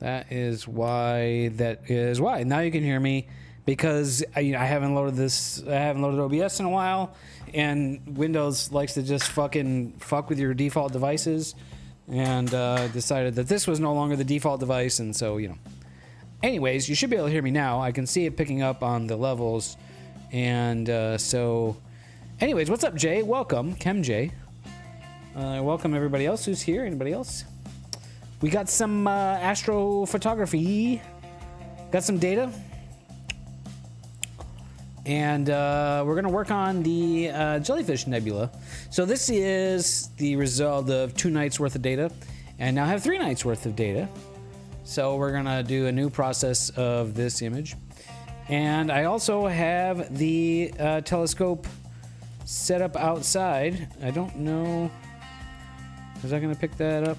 That is why. Now you can hear me because I haven't loaded this. I haven't loaded OBS in a while, and Windows likes to just fuck with your default devices, and decided that this was no longer the default device, and so Anyways, you should be able to hear me now. I can see it picking up on the levels, and so. Anyways, what's up, Jay? Welcome, Chem Jay. Welcome everybody else who's here. Anybody else? We got some astrophotography. Got some data. And we're going to work on the Jellyfish Nebula. So this is the result of 2 nights worth of data. And now I have 3 nights worth of data. So we're going to do a new process of this image. And I also have the telescope set up outside. I don't know. Is that going to pick that up?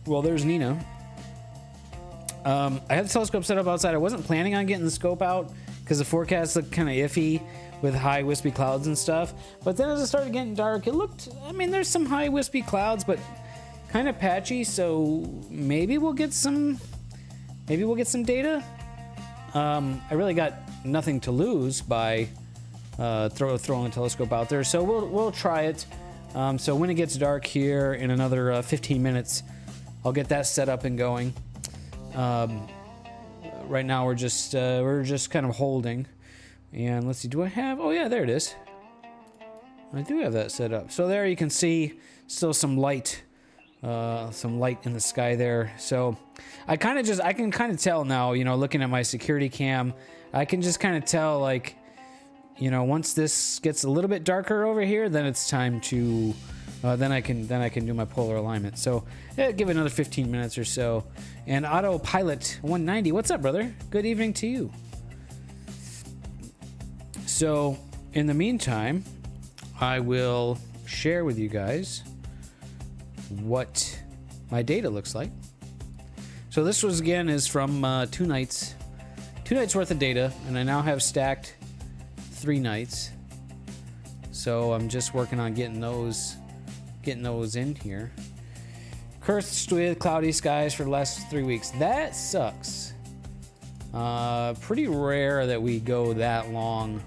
Well, there's Nina. I have the telescope set up outside. I wasn't planning on getting the scope out because the forecast looked kind of iffy with high wispy clouds and stuff. But then as it started getting dark, it looked, I mean, there's some high wispy clouds, but kind of patchy. So maybe we'll get some data. I really got nothing to lose by throwing the telescope out there. So we'll try it. So when it gets dark here in another 15 minutes, I'll get that set up and going. Right now we're just kind of holding, and let's see. Do I have? Oh yeah, there it is. I do have that set up. So there you can see still some light in the sky there. So I can kind of tell now. Looking at my security cam, I can just kind of tell like, once this gets a little bit darker over here, then it's time to. Then I can do my polar alignment. So give it another 15 minutes or so. And Autopilot 190, what's up, brother? Good evening to you. So in the meantime, I will share with you guys what my data looks like. So this is from 2 nights worth of data, and I now have stacked 3 nights. So I'm just working on getting those in here. Cursed with cloudy skies for the last 3 weeks. That sucks. Pretty rare that we go that long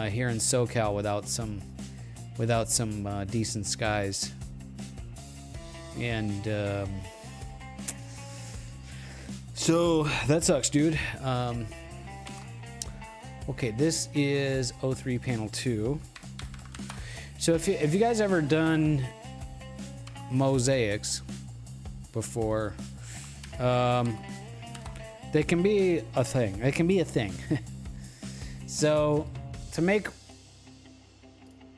here in SoCal without some decent skies. And so that sucks, dude. Okay, this is O3 panel 2. So if you guys ever done mosaics before, they can be a thing. So to make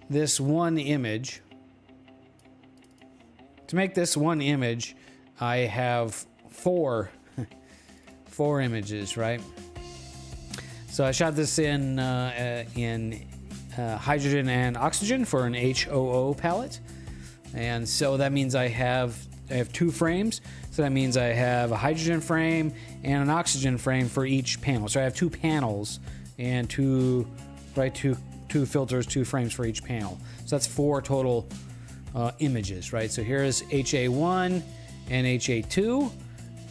this one image, I have 4 images, right? So I shot this in hydrogen and oxygen for an HOO palette, and so that means I have 2 frames. So that means I have a hydrogen frame and an oxygen frame for each panel. So I have 2 panels and 2 filters, 2 frames for each panel. So that's 4 total images, right? So here is HA1 and HA2,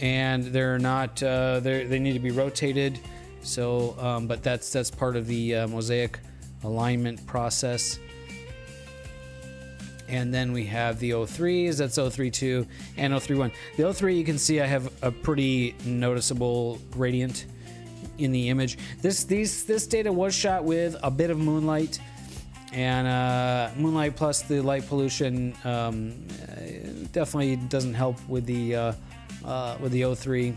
and they're not they need to be rotated. So, but that's part of the mosaic alignment process. And then we have the O3s, that's O32 and O31. The O3, you can see I have a pretty noticeable gradient in the image. This data was shot with a bit of moonlight, and moonlight plus the light pollution definitely doesn't help with the O3.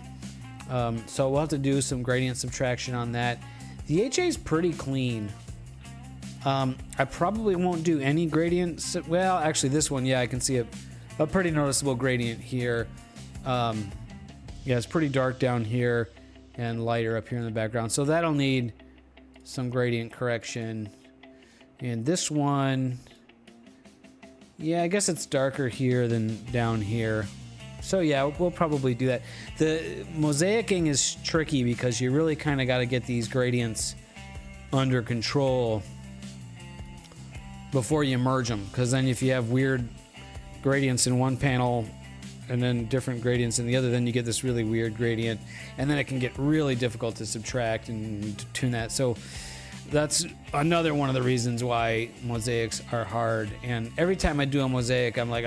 So we'll have to do some gradient subtraction on that. The HA is pretty clean. I probably won't do any gradient. Well, actually this one, yeah, I can see a pretty noticeable gradient here. Yeah, it's pretty dark down here and lighter up here in the background. So that'll need some gradient correction. And this one, yeah, I guess it's darker here than down here. So yeah, we'll probably do that. The mosaicing is tricky because you really kind of got to get these gradients under control before you merge them, because then if you have weird gradients in one panel and then different gradients in the other, then you get this really weird gradient, and then it can get really difficult to subtract and to tune that. So that's another one of the reasons why mosaics are hard. And every time I do a mosaic, I'm like,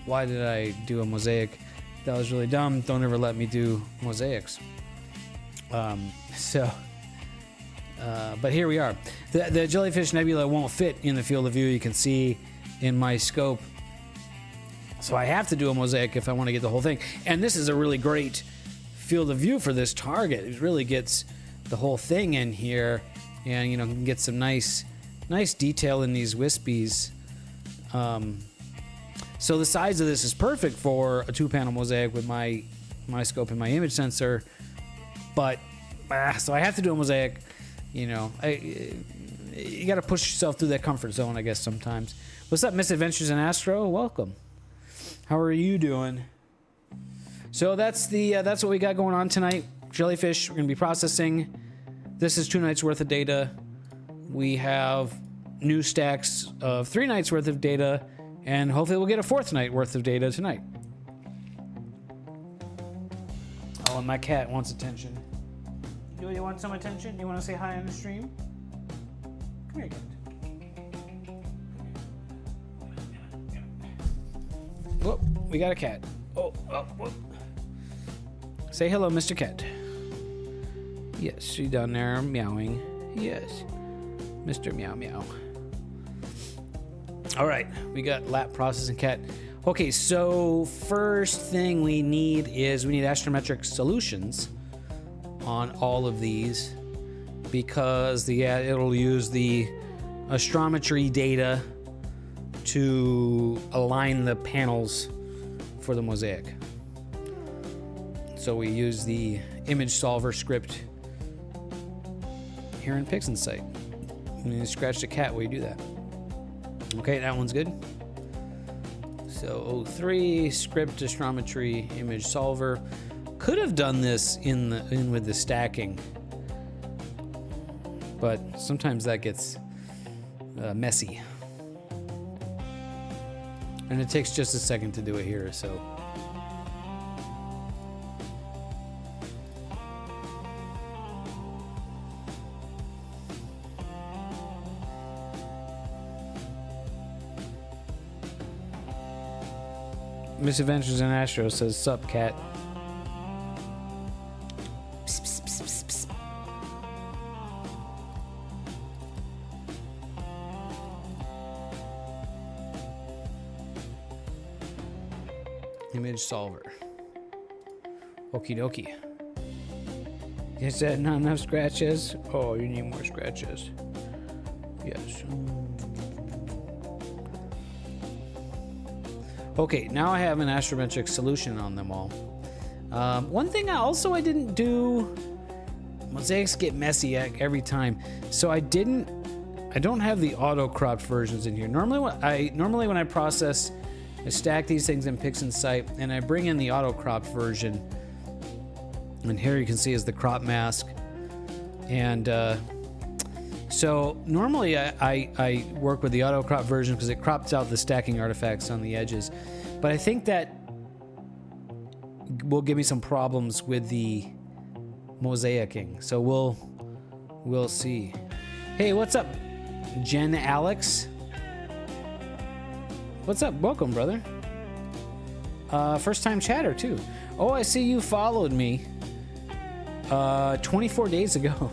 why did I do a mosaic? That was really dumb. Don't ever let me do mosaics. But here we are. The jellyfish nebula won't fit in the field of view you can see in my scope. So I have to do a mosaic if I want to get the whole thing. And this is a really great field of view for this target. It really gets the whole thing in here, and you know, can get some nice detail in these wispies. So the size of this is perfect for a 2-panel mosaic with my scope and my image sensor. But so I have to do a mosaic. You know, you got to push yourself through that comfort zone, I guess, sometimes. What's up, Misadventures in Astro? Welcome. How are you doing? So that's what we got going on tonight. Jellyfish, we're going to be processing. This is 2 nights worth of data. We have new stacks of 3 nights worth of data, and hopefully we'll get a 4th night worth of data tonight. Oh, and my cat wants attention. Do you want some attention? You want to say hi on the stream? Come here, cat. Whoop, we got a cat. Oh, whoop. Say hello, Mr. Cat. Yes, she's down there meowing. Yes, Mr. Meow Meow. All right, we got lap processing cat. Okay, so first thing we need astrometric solutions on all of these, because it'll use the astrometry data to align the panels for the mosaic. So we use the image solver script here in PixInsight. And you scratch the cat while you do that. Okay, that one's good. So 03 script astrometry image solver. Could have done this in with the stacking, but sometimes that gets messy, and it takes just a second to do it here. So Misadventures in Astro says, "Sup, cat." Image solver. Okie dokie. Is that not enough scratches? Oh, you need more scratches. Yes. Okay, now I have an astrometric solution on them all. One thing I didn't do, mosaics get messy every time, so I don't have the auto cropped versions in here. Normally when I process, I stack these things in PixInsight and I bring in the auto cropped version, and here you can see is the crop mask. And so normally I work with the auto crop version because it crops out the stacking artifacts on the edges, but I think that will give me some problems with the mosaicing. So we'll see. Hey, what's up, Jen Alex? What's up? Welcome, brother. First time chatter too. Oh, I see you followed me 24 days ago.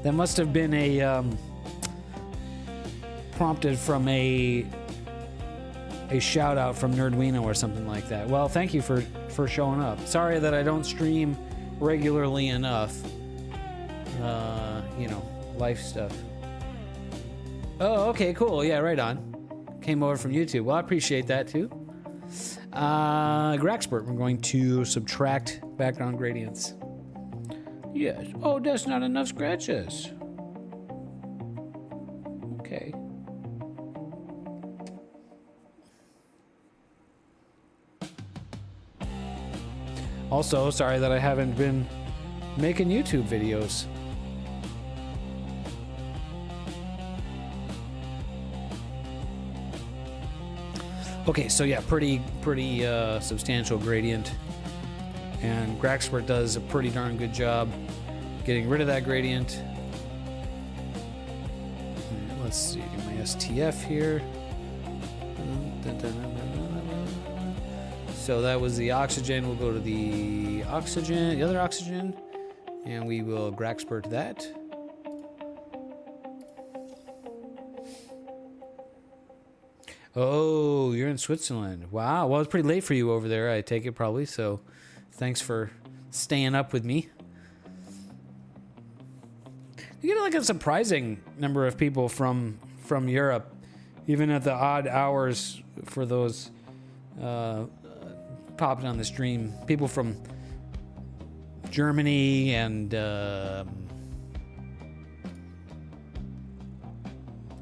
That must have been a prompted from a shout out from Nerdwino or something like that. Well, thank you for showing up. Sorry that I don't stream regularly enough. You know, life stuff. Oh, okay, cool. Yeah, right on. Came over from YouTube. Well, I appreciate that too. Graxpert, we're going to subtract background gradients. Yes. Oh, that's not enough scratches. Okay. Also, sorry that I haven't been making YouTube videos. Okay, so yeah, pretty substantial gradient, and Graxpert does a pretty darn good job getting rid of that gradient. And let's see, my STF here. So that was the oxygen. We'll go to the oxygen, the other oxygen, and we will Graxpert that. Oh, you're in Switzerland. Wow. Well, it's pretty late for you over there, I take it probably. So thanks for staying up with me. You get like a surprising number of people from Europe, even at the odd hours for those popping on the stream. People from Germany and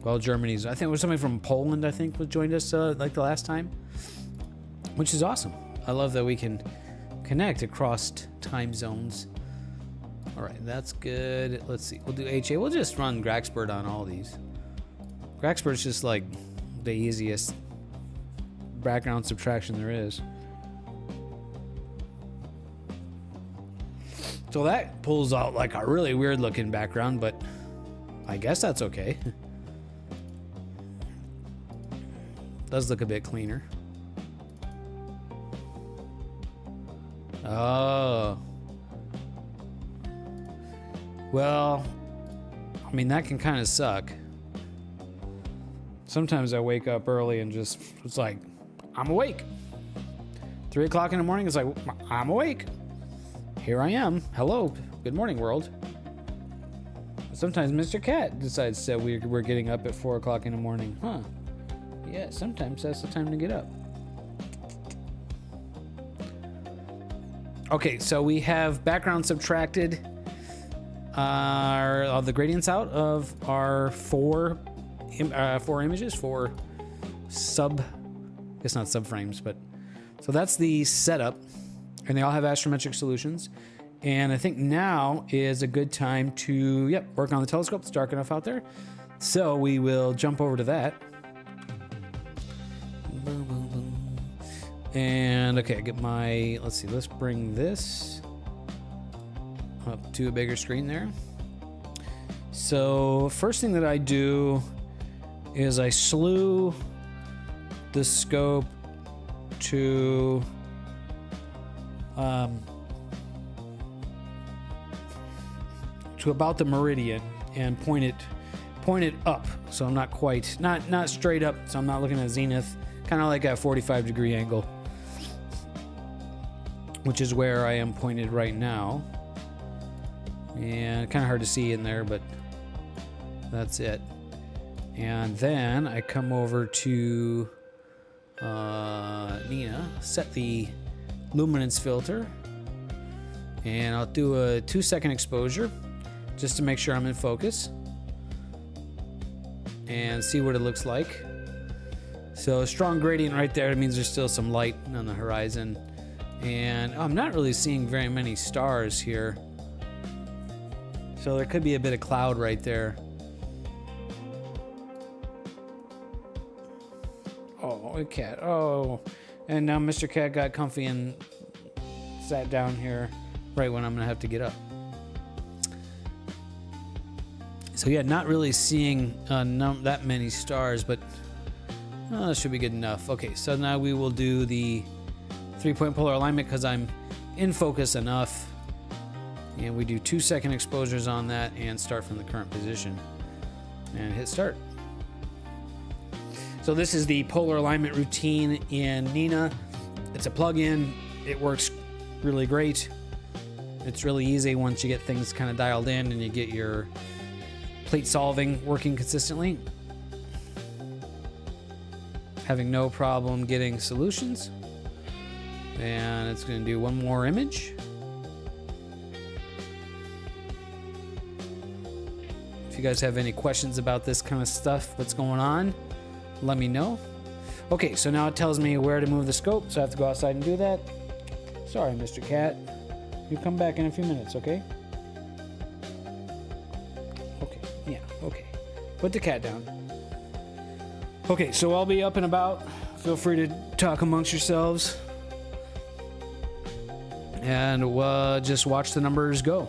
well, Germany's. I think it was somebody from Poland. I think was joined us like the last time, which is awesome. I love that we can connect across time zones. All right, that's good. Let's see. We'll do HA. We'll just run Graxpert on all these. Graxpert's just like the easiest background subtraction there is. So that pulls out like a really weird looking background, but I guess that's okay. Does look a bit cleaner. Oh. Well, I mean, that can kind of suck. Sometimes I wake up early and just, it's like, I'm awake. 3 o'clock in the morning, it's like, I'm awake. Here I am. Hello. Good morning, world. Sometimes Mr. Cat decides that we're getting up at 4 o'clock in the morning. Huh. Yeah, sometimes that's the time to get up. Okay, so we have background subtracted of the gradients out of our four images, four I guess not subframes, but so that's the setup, and they all have astrometric solutions. And I think now is a good time to work on the telescope. It's dark enough out there, so we will jump over to that. And okay, I get my, let's see, let's bring this up to a bigger screen there. So first thing that I do is I slew the scope to about the meridian and point it up, so I'm not quite not straight up, so I'm not looking at zenith, kind of like a 45-degree angle, which is where I am pointed right now. And kind of hard to see in there, but that's it. And then I come over to Nina, set the luminance filter, and I'll do a 2-second exposure just to make sure I'm in focus and see what it looks like. So strong gradient right there. It means there's still some light on the horizon. And I'm not really seeing very many stars here. So there could be a bit of cloud right there. Oh, a cat. Oh, and now Mr. Cat got comfy and sat down here right when I'm going to have to get up. So yeah, not really seeing that many stars, but that should be good enough. Okay, so now we will do the 3-point polar alignment because I'm in focus enough. And we do 2-second exposures on that and start from the current position and hit start. So this is the polar alignment routine in Nina. It's a plug-in. It works really great. It's really easy once you get things kind of dialed in and you get your plate solving working consistently. Having no problem getting solutions. And it's going to do one more image. If you guys have any questions about this kind of stuff, what's going on, let me know. Okay, so now it tells me where to move the scope, so I have to go outside and do that. Sorry, Mr. Cat. You come back in a few minutes, okay? Okay, yeah, okay. Put the cat down. Okay, so I'll be up in about Feel free to talk amongst yourselves. And just watch the numbers go.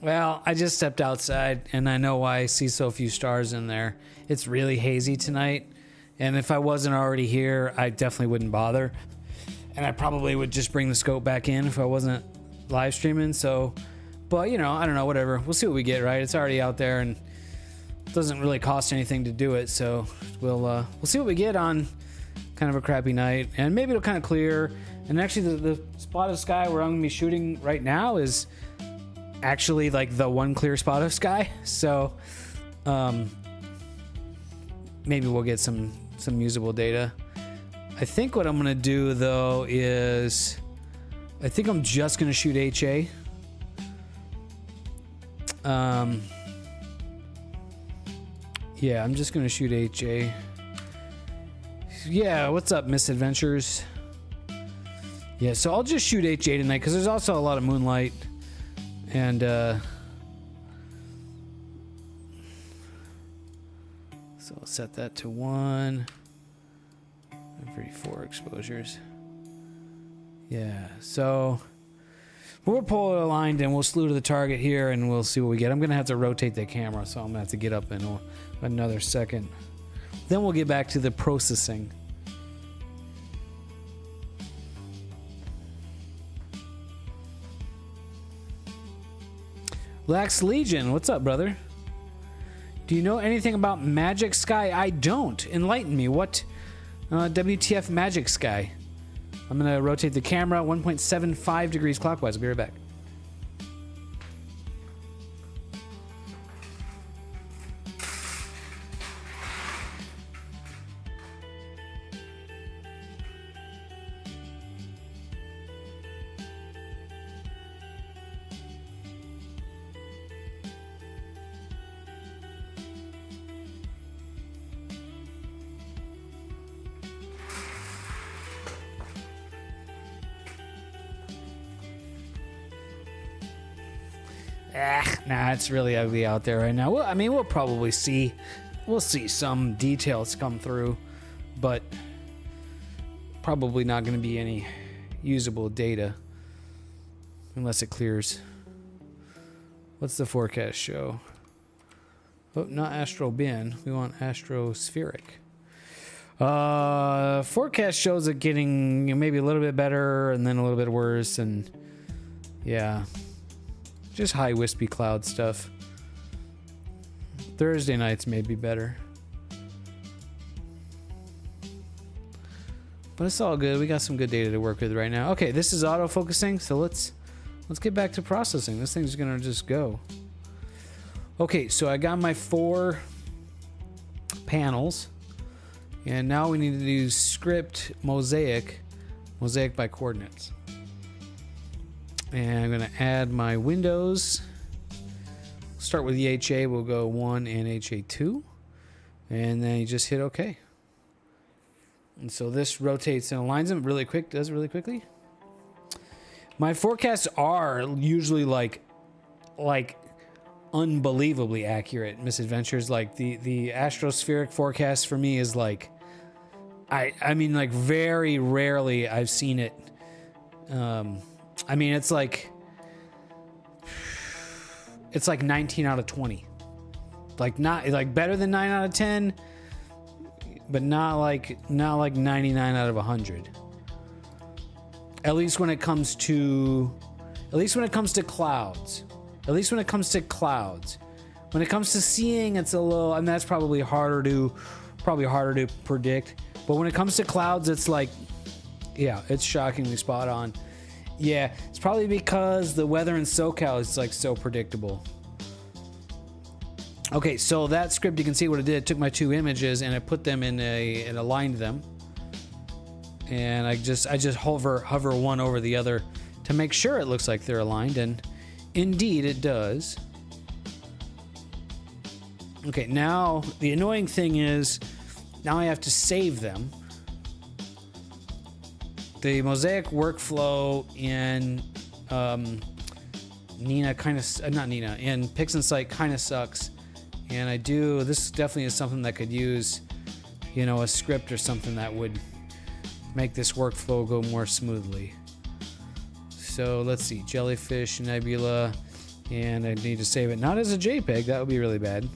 Well, I just stepped outside, and I know why I see so few stars in there. It's really hazy tonight, and if I wasn't already here, I definitely wouldn't bother. And I probably would just bring the scope back in if I wasn't live streaming. So, but you know, I don't know, whatever. We'll see what we get, right? It's already out there, and it doesn't really cost anything to do it. So we'll see what we get on kind of a crappy night, and maybe it'll kind of clear. And actually, the spot of sky where I'm gonna be shooting right now is actually like the one clear spot of sky. So maybe we'll get some usable data. I think what I'm gonna do though is I think I'm just gonna shoot HA. Yeah, I'm just gonna shoot HA. Yeah, what's up, Misadventures? Yeah, so I'll just shoot HA tonight because there's also a lot of moonlight And so I'll set that to 1 every 4 exposures. Yeah, so we'll pull it aligned and we'll slew to the target here and we'll see what we get. I'm gonna have to rotate the camera, so I'm gonna have to get up in another second. Then we'll get back to the processing. Lax Legion, what's up, brother? Do you know anything about Magic Sky? I don't. Enlighten me. What? WTF Magic Sky? I'm going to rotate the camera 1.75 degrees clockwise. I'll be right back. Nah, it's really ugly out there right now. Well, I mean, we'll probably see. We'll see some details come through, but probably not going to be any usable data unless it clears. What's the forecast show? Oh, not Astro Bin. We want Astrospheric. Forecast shows it getting maybe a little bit better and then a little bit worse, and yeah. Just high wispy cloud stuff. Thursday nights may be better. But it's all good. We got some good data to work with right now. Okay, this is autofocusing, so let's get back to processing. This thing's gonna just go. Okay, so I got my 4 panels. And now we need to do script mosaic by coordinates. And I'm going to add my windows. Start with the HA. We'll go 1 and HA2. And then you just hit OK. And so this rotates and aligns them really quick. Does it really quickly. My forecasts are usually like unbelievably accurate misadventures. Like the astrospheric forecast for me is like, I mean, like very rarely I've seen it. I mean, it's like 19 out of 20. Like not like better than 9 out of 10, but not like 99 out of 100. At least when it comes to clouds. When it comes to seeing, it's a little, and that's probably harder to predict. But when it comes to clouds, it's like, yeah, it's shockingly spot on. Yeah, it's probably because the weather in SoCal is like so predictable. Okay, so that script, you can see what it did. It took my 2 images and it put them and aligned them. And I just hover one over the other to make sure it looks like they're aligned, and indeed it does. Okay, now the annoying thing is now I have to save them. The mosaic workflow in in PixInsight kind of sucks, and this definitely is something that could use, a script or something that would make this workflow go more smoothly. So let's see, Jellyfish Nebula, and I need to save it not as a JPEG, that would be really bad.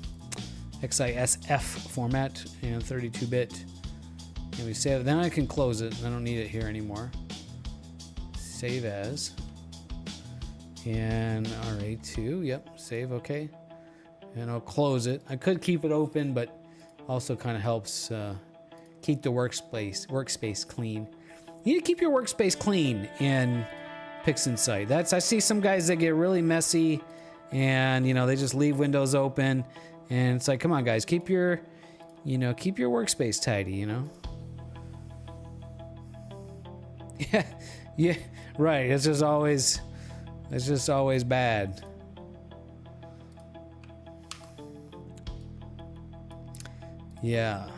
XISF format and 32-bit. And we save it. Then I can close it. I don't need it here anymore. Save as. And RA2. Yep. Save. Okay. And I'll close it. I could keep it open, but also kind of helps keep the workspace clean. You need to keep your workspace clean in PixInsight. I see some guys that get really messy, and they just leave windows open, and it's like, come on, guys, keep your workspace tidy. Yeah, right. It's just always bad. Yeah.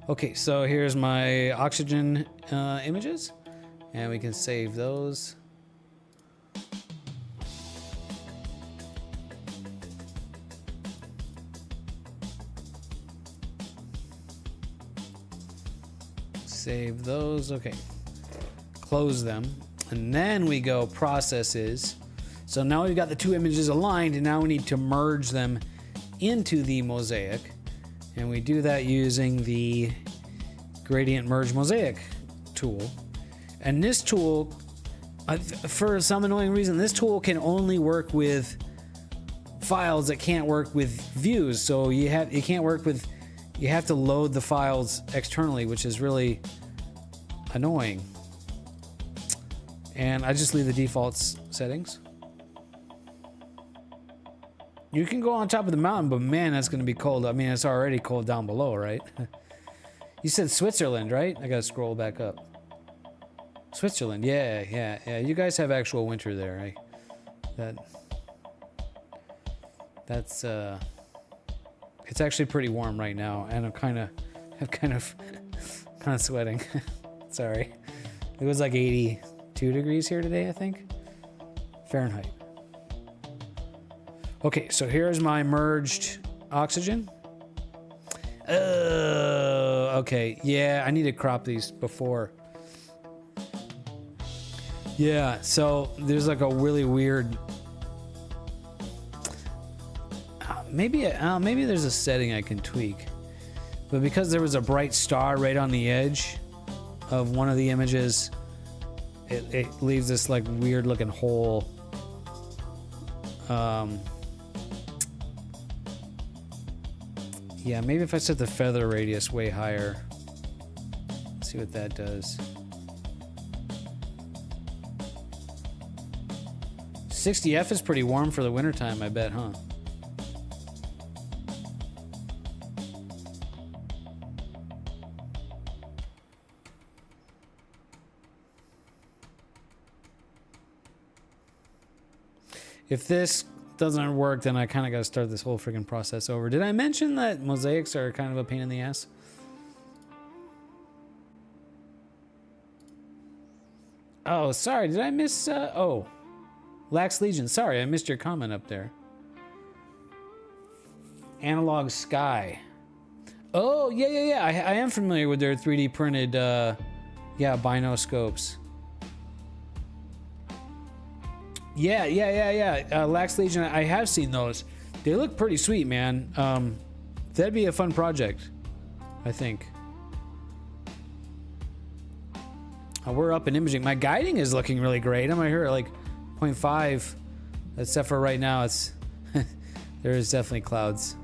Okay, so here's my oxygen images, and we can save those. save those. Okay. Close them. And then we go processes. So now we've got the two images aligned, and now we need to merge them into the mosaic. And we do that using the Gradient Merge Mosaic tool. And this tool, for some annoying reason, this tool can only work with files that can't work with views. So you have to load the files externally, which is really annoying. And I just leave the default settings. You can go on top of the mountain, but man, that's going to be cold. I mean, it's already cold down below, right? You said Switzerland, right? I got to scroll back up. Switzerland, yeah. You guys have actual winter there, right? That's it's actually pretty warm right now, and I'm kind of sweating. Sorry. It was like 82 degrees here today, I think. Fahrenheit. Okay, so here's my merged oxygen. Okay, yeah, I need to crop these before. Yeah, so there's like a really weird. Maybe there's a setting I can tweak, but because there was a bright star right on the edge of one of the images, it leaves this like weird looking hole. Yeah, maybe if I set the feather radius way higher. Let's see what that does. 60F is pretty warm for the wintertime, I bet, huh? If this doesn't work, then I kind of got to start this whole freaking process over. Did I mention that mosaics are kind of a pain in the ass? Oh, sorry. Did I miss... oh. Lax Legion. Sorry, I missed your comment up there. Analog Sky. Oh, yeah. I am familiar with their 3D printed, binoscopes. Yeah. Lax Legion, I have seen those. They look pretty sweet, man. That'd be a fun project, I think. We're up in imaging. My guiding is looking really great. I'm here at like 0.5, except for right now. It's there is definitely clouds.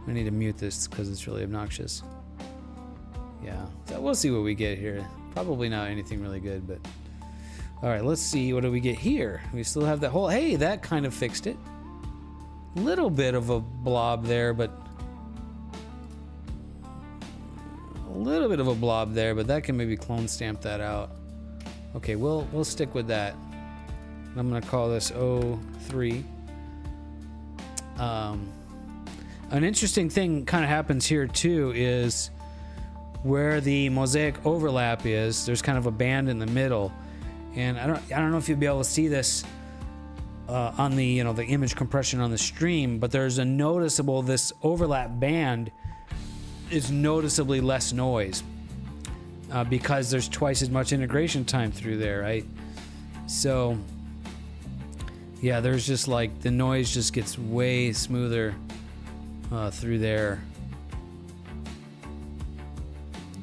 I need to mute this because it's really obnoxious. Yeah, so we'll see what we get here. Probably not anything really good, but. All right, let's see. What do we get here? We still have that whole... Hey, that kind of fixed it. Little bit of a blob there, but... A little bit of a blob there, but that can maybe clone stamp that out. Okay, we'll stick with that. I'm going to call this 03. An interesting thing kind of happens here, too, is where the mosaic overlap is, there's kind of a band in the middle. And I don't know if you'll be able to see this on the the image compression on the stream, but there's a noticeable, this overlap band is noticeably less noise because there's twice as much integration time through there, right? So yeah, there's just like the noise just gets way smoother through there.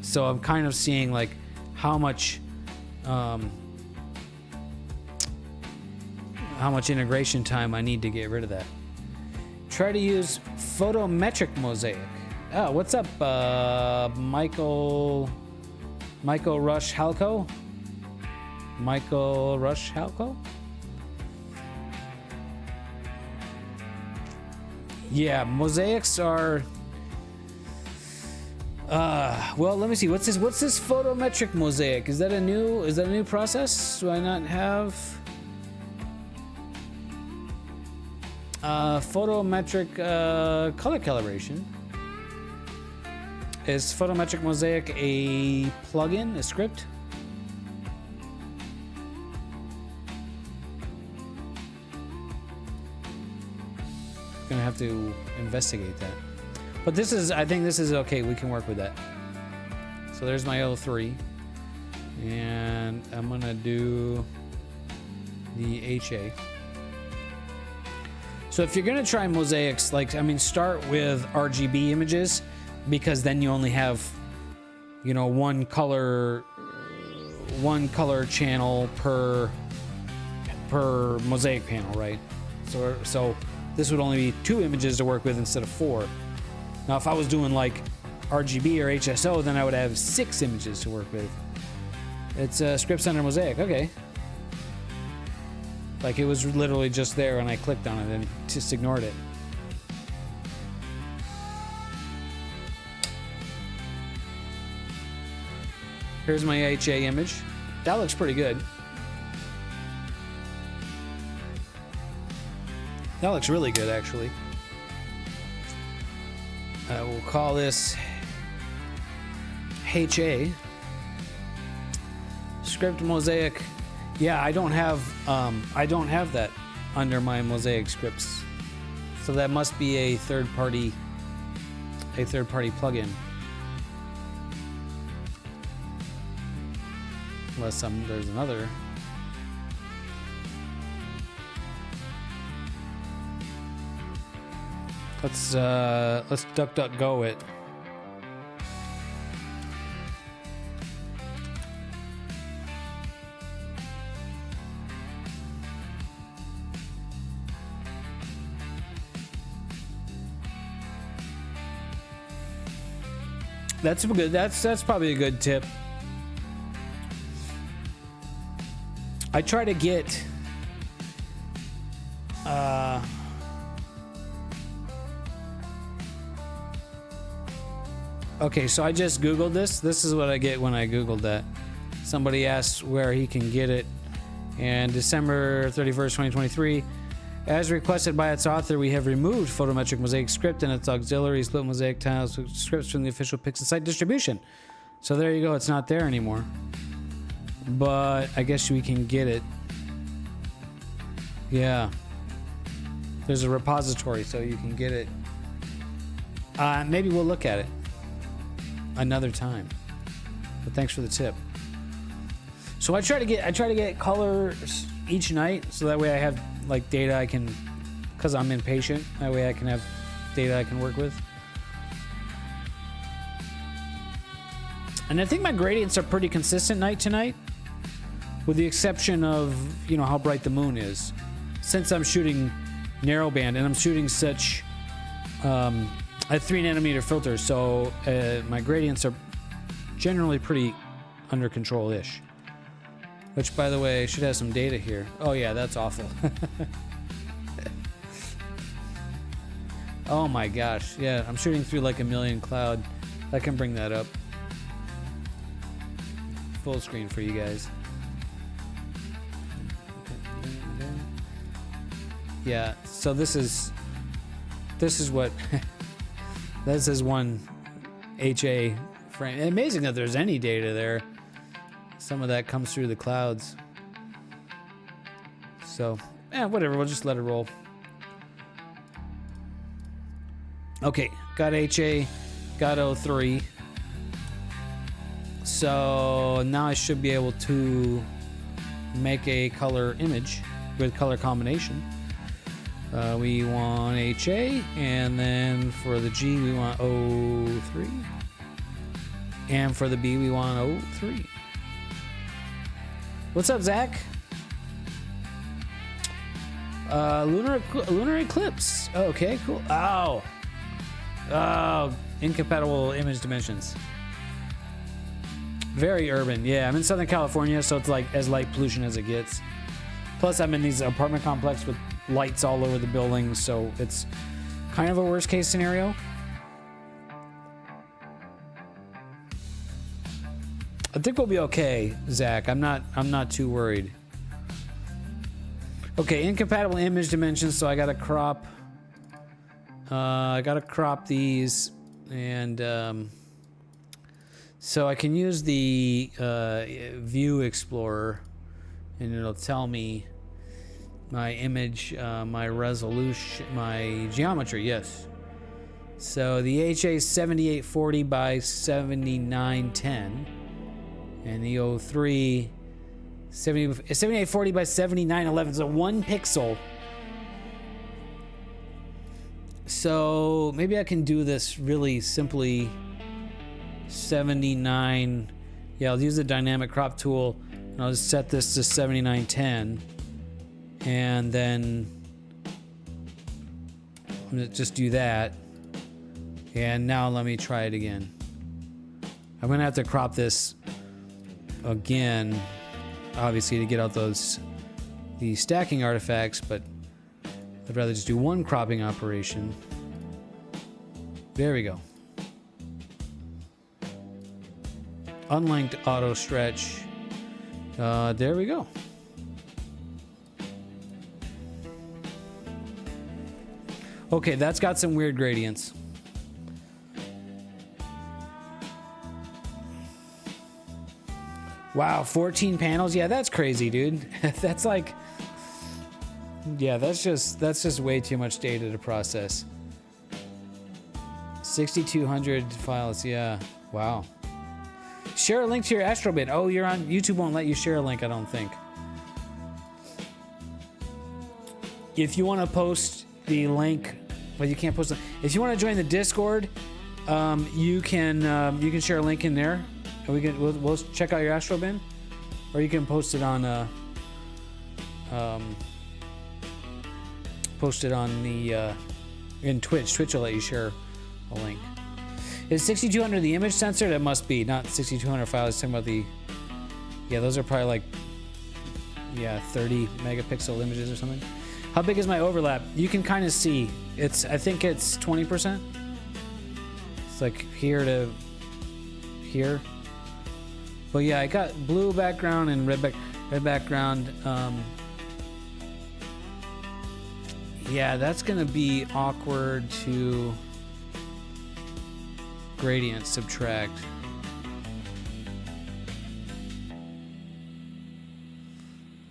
So I'm kind of seeing like how much integration time I need to get rid of that. Try to use photometric mosaic. Oh, what's up, Michael Rush Halco? Michael Rush Halco? Yeah, mosaics are... well, let me see. What's this photometric mosaic? Is that a new process? Do I not have... photometric color calibration. Is photometric mosaic a plugin, a script? Gonna have to investigate that. But I think this is okay. We can work with that. So there's my 03. And I'm gonna do the HA. So if you're gonna try mosaics, like, I mean, start with RGB images, because then you only have, you know, one color channel per mosaic panel, right? So this would only be 2 images to work with instead of 4. Now, if I was doing like RGB or HSO, then I would have 6 images to work with. It's Script Center Mosaic, okay. Like, it was literally just there when I clicked on it and just ignored it. Here's my HA image. That looks pretty good. That looks really good, actually. We'll call this HA. Script Mosaic. Yeah, I don't have that under my Mosaic scripts. So that must be a third-party plugin. Unless there's another. Let's DuckDuckGo it. That's good. That's probably a good tip. I try to get okay, so I just Googled this. This is what I get when I Googled that. Somebody asked where he can get it. And December 31st, 2023, as requested by its author, we have removed Photometric Mosaic script and its auxiliary split mosaic tiles scripts from the official PixInsight distribution. So there you go. It's not there anymore. But I guess we can get it. Yeah. There's a repository, so you can get it. Maybe we'll look at it another time. But thanks for the tip. So I try to get colors each night, so that way I have like data I can, because I'm impatient. That way I can have data I can work with. And I think my gradients are pretty consistent night to night, with the exception of, you know, how bright the moon is. Since I'm shooting narrowband and I'm shooting such a 3nm filter, so my gradients are generally pretty under control-ish. Which, by the way, should have some data here. Oh yeah, that's awful. Oh my gosh, yeah, I'm shooting through like a million cloud. I can bring that up. Full screen for you guys. Yeah, so this is what this is one HA frame. Amazing that there's any data there. Some of that comes through the clouds. So, whatever, we'll just let it roll. Okay, got HA, got O3. So now I should be able to make a color image with color combination. We want HA, and then for the G we want O3. And for the B we want O3. What's up, Zach? Lunar eclipse. Okay, cool. Oh, incompatible image dimensions. Very urban. Yeah, I'm in Southern California, so it's like as light pollution as it gets. Plus, I'm in these apartment complex with lights all over the building, so it's kind of a worst case scenario. I think we'll be okay, Zach. I'm not too worried. Okay, incompatible image dimensions, so I gotta crop these, and so I can use the View Explorer, and it'll tell me my image, my resolution, my geometry. Yes. So the HA is 7840 by 7910. And the 03, 7840 by 7911, so 1 pixel. So maybe I can do this really simply. 79. Yeah, I'll use the dynamic crop tool and I'll just set this to 7910. And then I'm gonna just do that. And now let me try it again. I'm gonna have to crop this again, obviously, to get out the stacking artifacts, but I'd rather just do one cropping operation. There we go. Unlinked auto stretch. There we go. Okay, that's got some weird gradients. Wow, 14 panels. Yeah, that's crazy, dude. That's like, yeah, that's just way too much data to process. 6,200 files. Yeah. Wow. Share a link to your Astro bin. Oh, you're on YouTube. Won't let you share a link, I don't think. If you want to post the link, well, you can't post it. If you want to join the Discord, you can share a link in there, and we'll check out your Astro bin, or you can post it on the in Twitch. Twitch will let you share a link. Is 6200 the image sensor? That must be, not 6200 files. Talking about the, yeah, those are probably like, yeah, 30 megapixel images or something. How big is my overlap? You can kind of see. I think it's 20%. It's like here to here. But yeah, I got blue background and red background. Yeah, that's gonna be awkward to gradient subtract.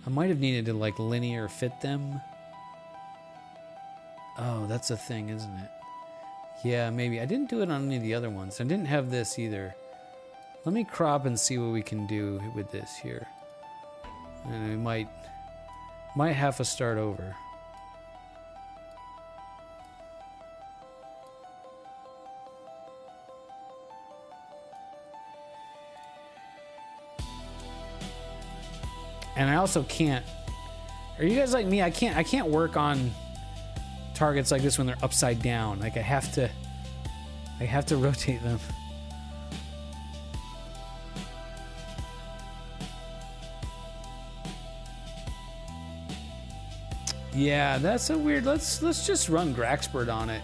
I might have needed to like linear fit them. Oh, that's a thing, isn't it? Yeah, maybe. I didn't do it on any of the other ones. I didn't have this either. Let me crop and see what we can do with this here. And we might have to start over. And I also can't. Are you guys like me? I can't work on targets like this when they're upside down. Like I have to rotate them. Yeah, that's a weird. Let's just run Graxpert on it.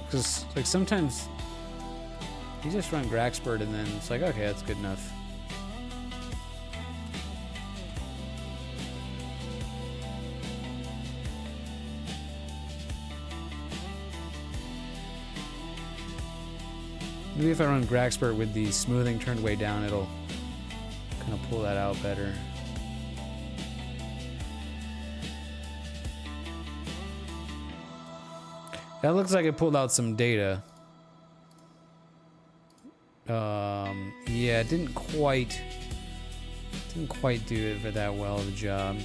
Because like sometimes you just run Graxpert and then it's like, okay, that's good enough. Maybe if I run Graxpert with the smoothing turned way down, it'll kind of pull that out better. That looks like it pulled out some data. Yeah, it didn't quite do it for that well of a job.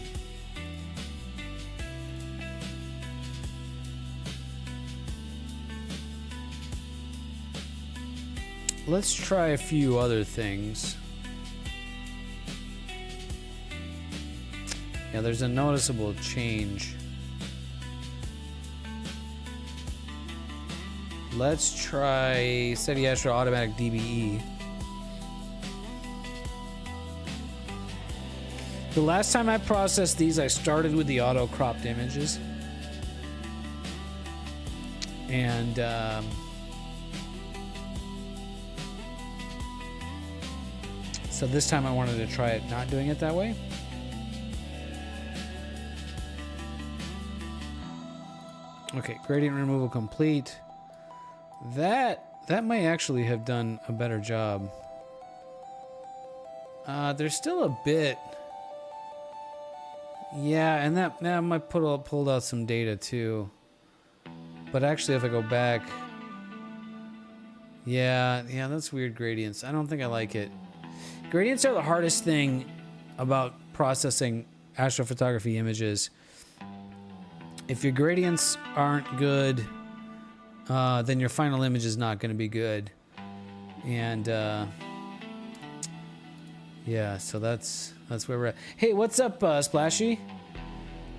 Let's try a few other things. Yeah, there's a noticeable change. Let's try SETI Astro Automatic DBE. The last time I processed these, I started with the auto cropped images. And so this time I wanted to try it not doing it that way. Okay, gradient removal complete. That may actually have done a better job. There's still a bit. Yeah, and that might pulled out some data too. But actually, if I go back, yeah, that's weird gradients. I don't think I like it. Gradients are the hardest thing about processing astrophotography images. If your gradients aren't good, then your final image is not going to be good. And yeah, so that's where we're at. Hey, what's up, Splashy?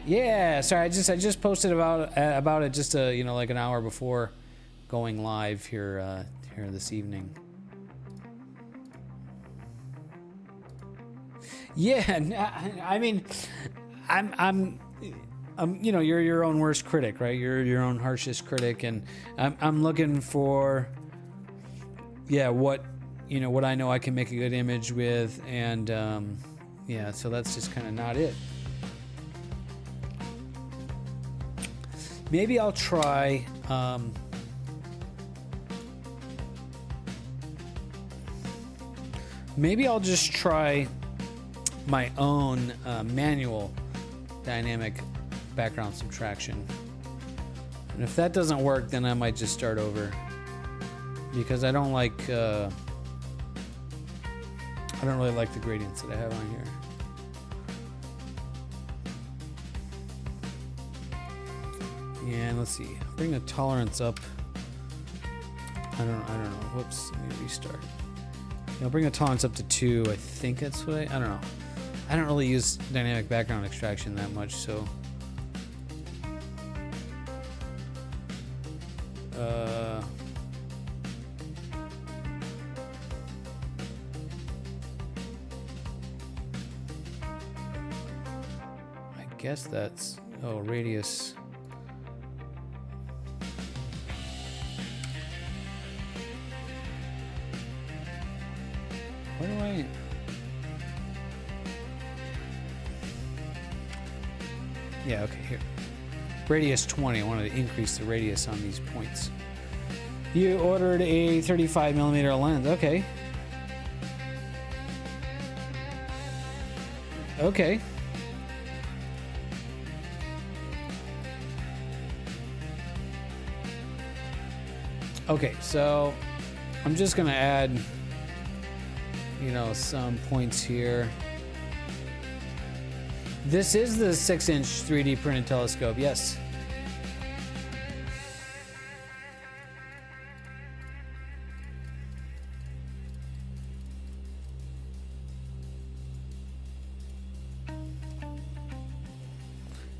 Yeah, sorry, I just posted about it just you know, like an hour before going live here this evening. Yeah, I mean, I'm you know, you're your own worst critic, right? You're your own harshest critic, and I'm looking for, yeah, what, you know, what I know I can make a good image with, and yeah, so that's just kind of not it. Maybe I'll try. Maybe I'll just try my own manual dynamic background subtraction. And if that doesn't work, then I might just start over, because I don't like I don't really like the gradients that I have on here. And let's see, bring the tolerance up. I don't know. Whoops, let me restart. I'll bring the tolerance up to 2. I think that's what I don't know. I don't really use dynamic background extraction that much, so I guess that's, oh, radius. Where do I? Yeah, okay, here. Radius 20. I wanted to increase the radius on these points. You ordered a 35mm lens. Okay. Okay. Okay, so I'm just gonna add, you know, some points here. This is the 6-inch 3D printed telescope, yes.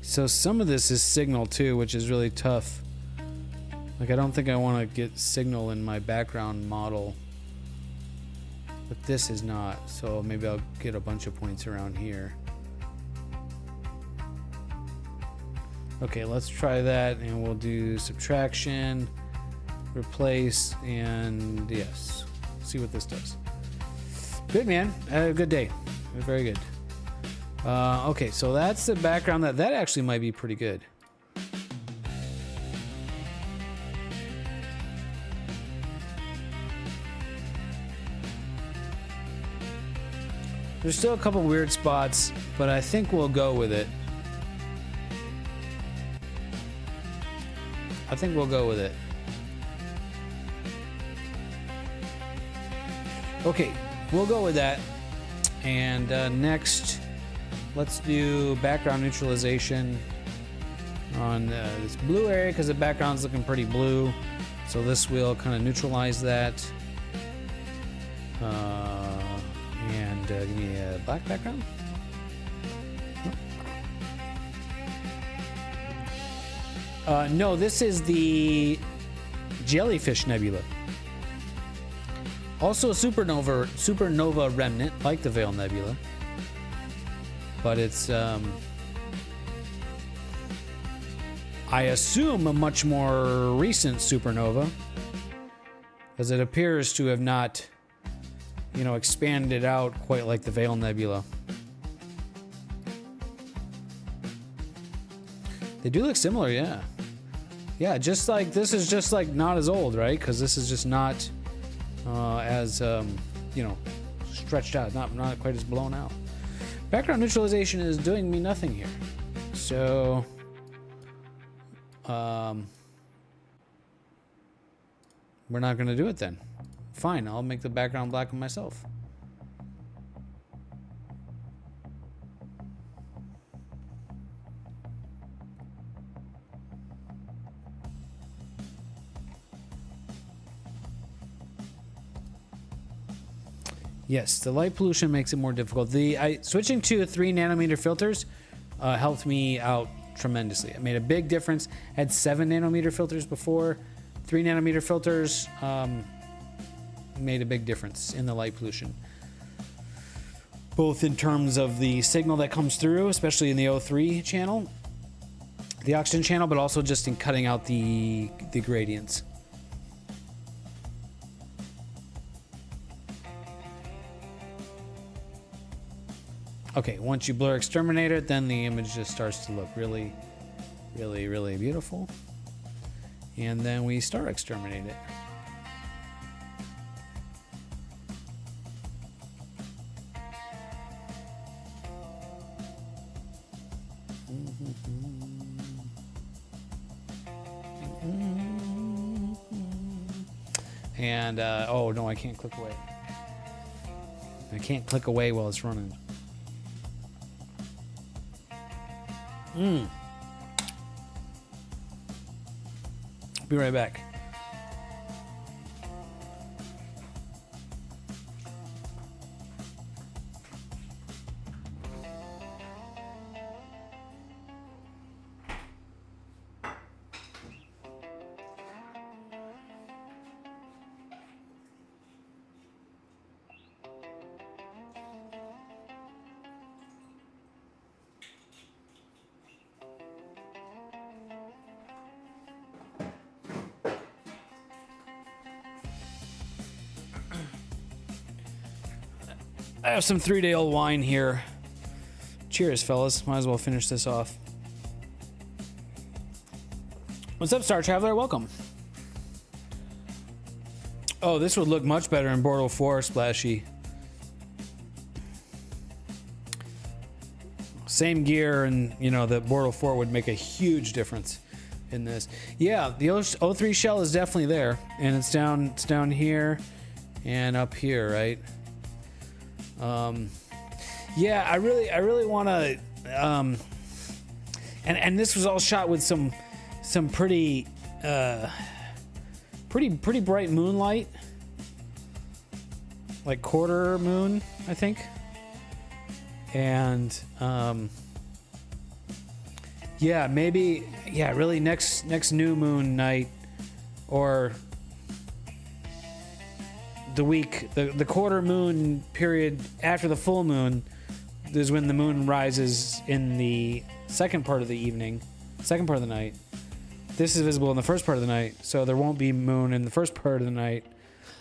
So some of this is signal too, which is really tough. Like, I don't think I want to get signal in my background model, but this is not, so maybe I'll get a bunch of points around here. Okay, let's try that, and we'll do subtraction, replace, and yes, see what this does. Good, man. Had a good day. Very good. Okay, so that's the background. That actually might be pretty good. There's still a couple weird spots, but I think we'll go with it. I think we'll go with it. Okay, we'll go with that. And next, let's do background neutralization on this blue area, because the background's looking pretty blue. So this will kind of neutralize that. And give me a black background. No, this is the Jellyfish Nebula. Also a supernova remnant, like the Veil Nebula. But it's, I assume, a much more recent supernova, as it appears to have not, you know, expanded out quite like the Veil Nebula. They do look similar, yeah. Yeah, just like, this is just like not as old, right? Because this is just not as, you know, stretched out, not quite as blown out. Background neutralization is doing me nothing here. So, we're not going to do it then. Fine, I'll make the background black myself. Yes, the light pollution makes it more difficult. Switching to 3 nanometer filters helped me out tremendously. It made a big difference. I had 7 nanometer filters before. 3 nanometer filters made a big difference in the light pollution, both in terms of the signal that comes through, especially in the O3 channel, the oxygen channel, but also just in cutting out the gradients. Okay, once you blur exterminate it, then the image just starts to look really, really, really beautiful. And then we start exterminate it. And, oh no, I can't click away. I can't click away while it's running. Be right back. I have some 3-day-old wine here. Cheers, fellas. Might as well finish this off. What's up, Star Traveler? Welcome. Oh, this would look much better in Bordeaux 4 splashy. Same gear, and you know the Bordeaux 4 would make a huge difference in this. Yeah, the O3 shell is definitely there, and it's down here and up here, right? Yeah, I really want to, and this was all shot with some pretty bright moonlight, like quarter moon, I think. And, yeah, maybe, yeah, really next new moon night, or the week, the quarter moon period after the full moon is when the moon rises in the second part of the evening, second part of the night. This is visible in the first part of the night, so there won't be moon in the first part of the night.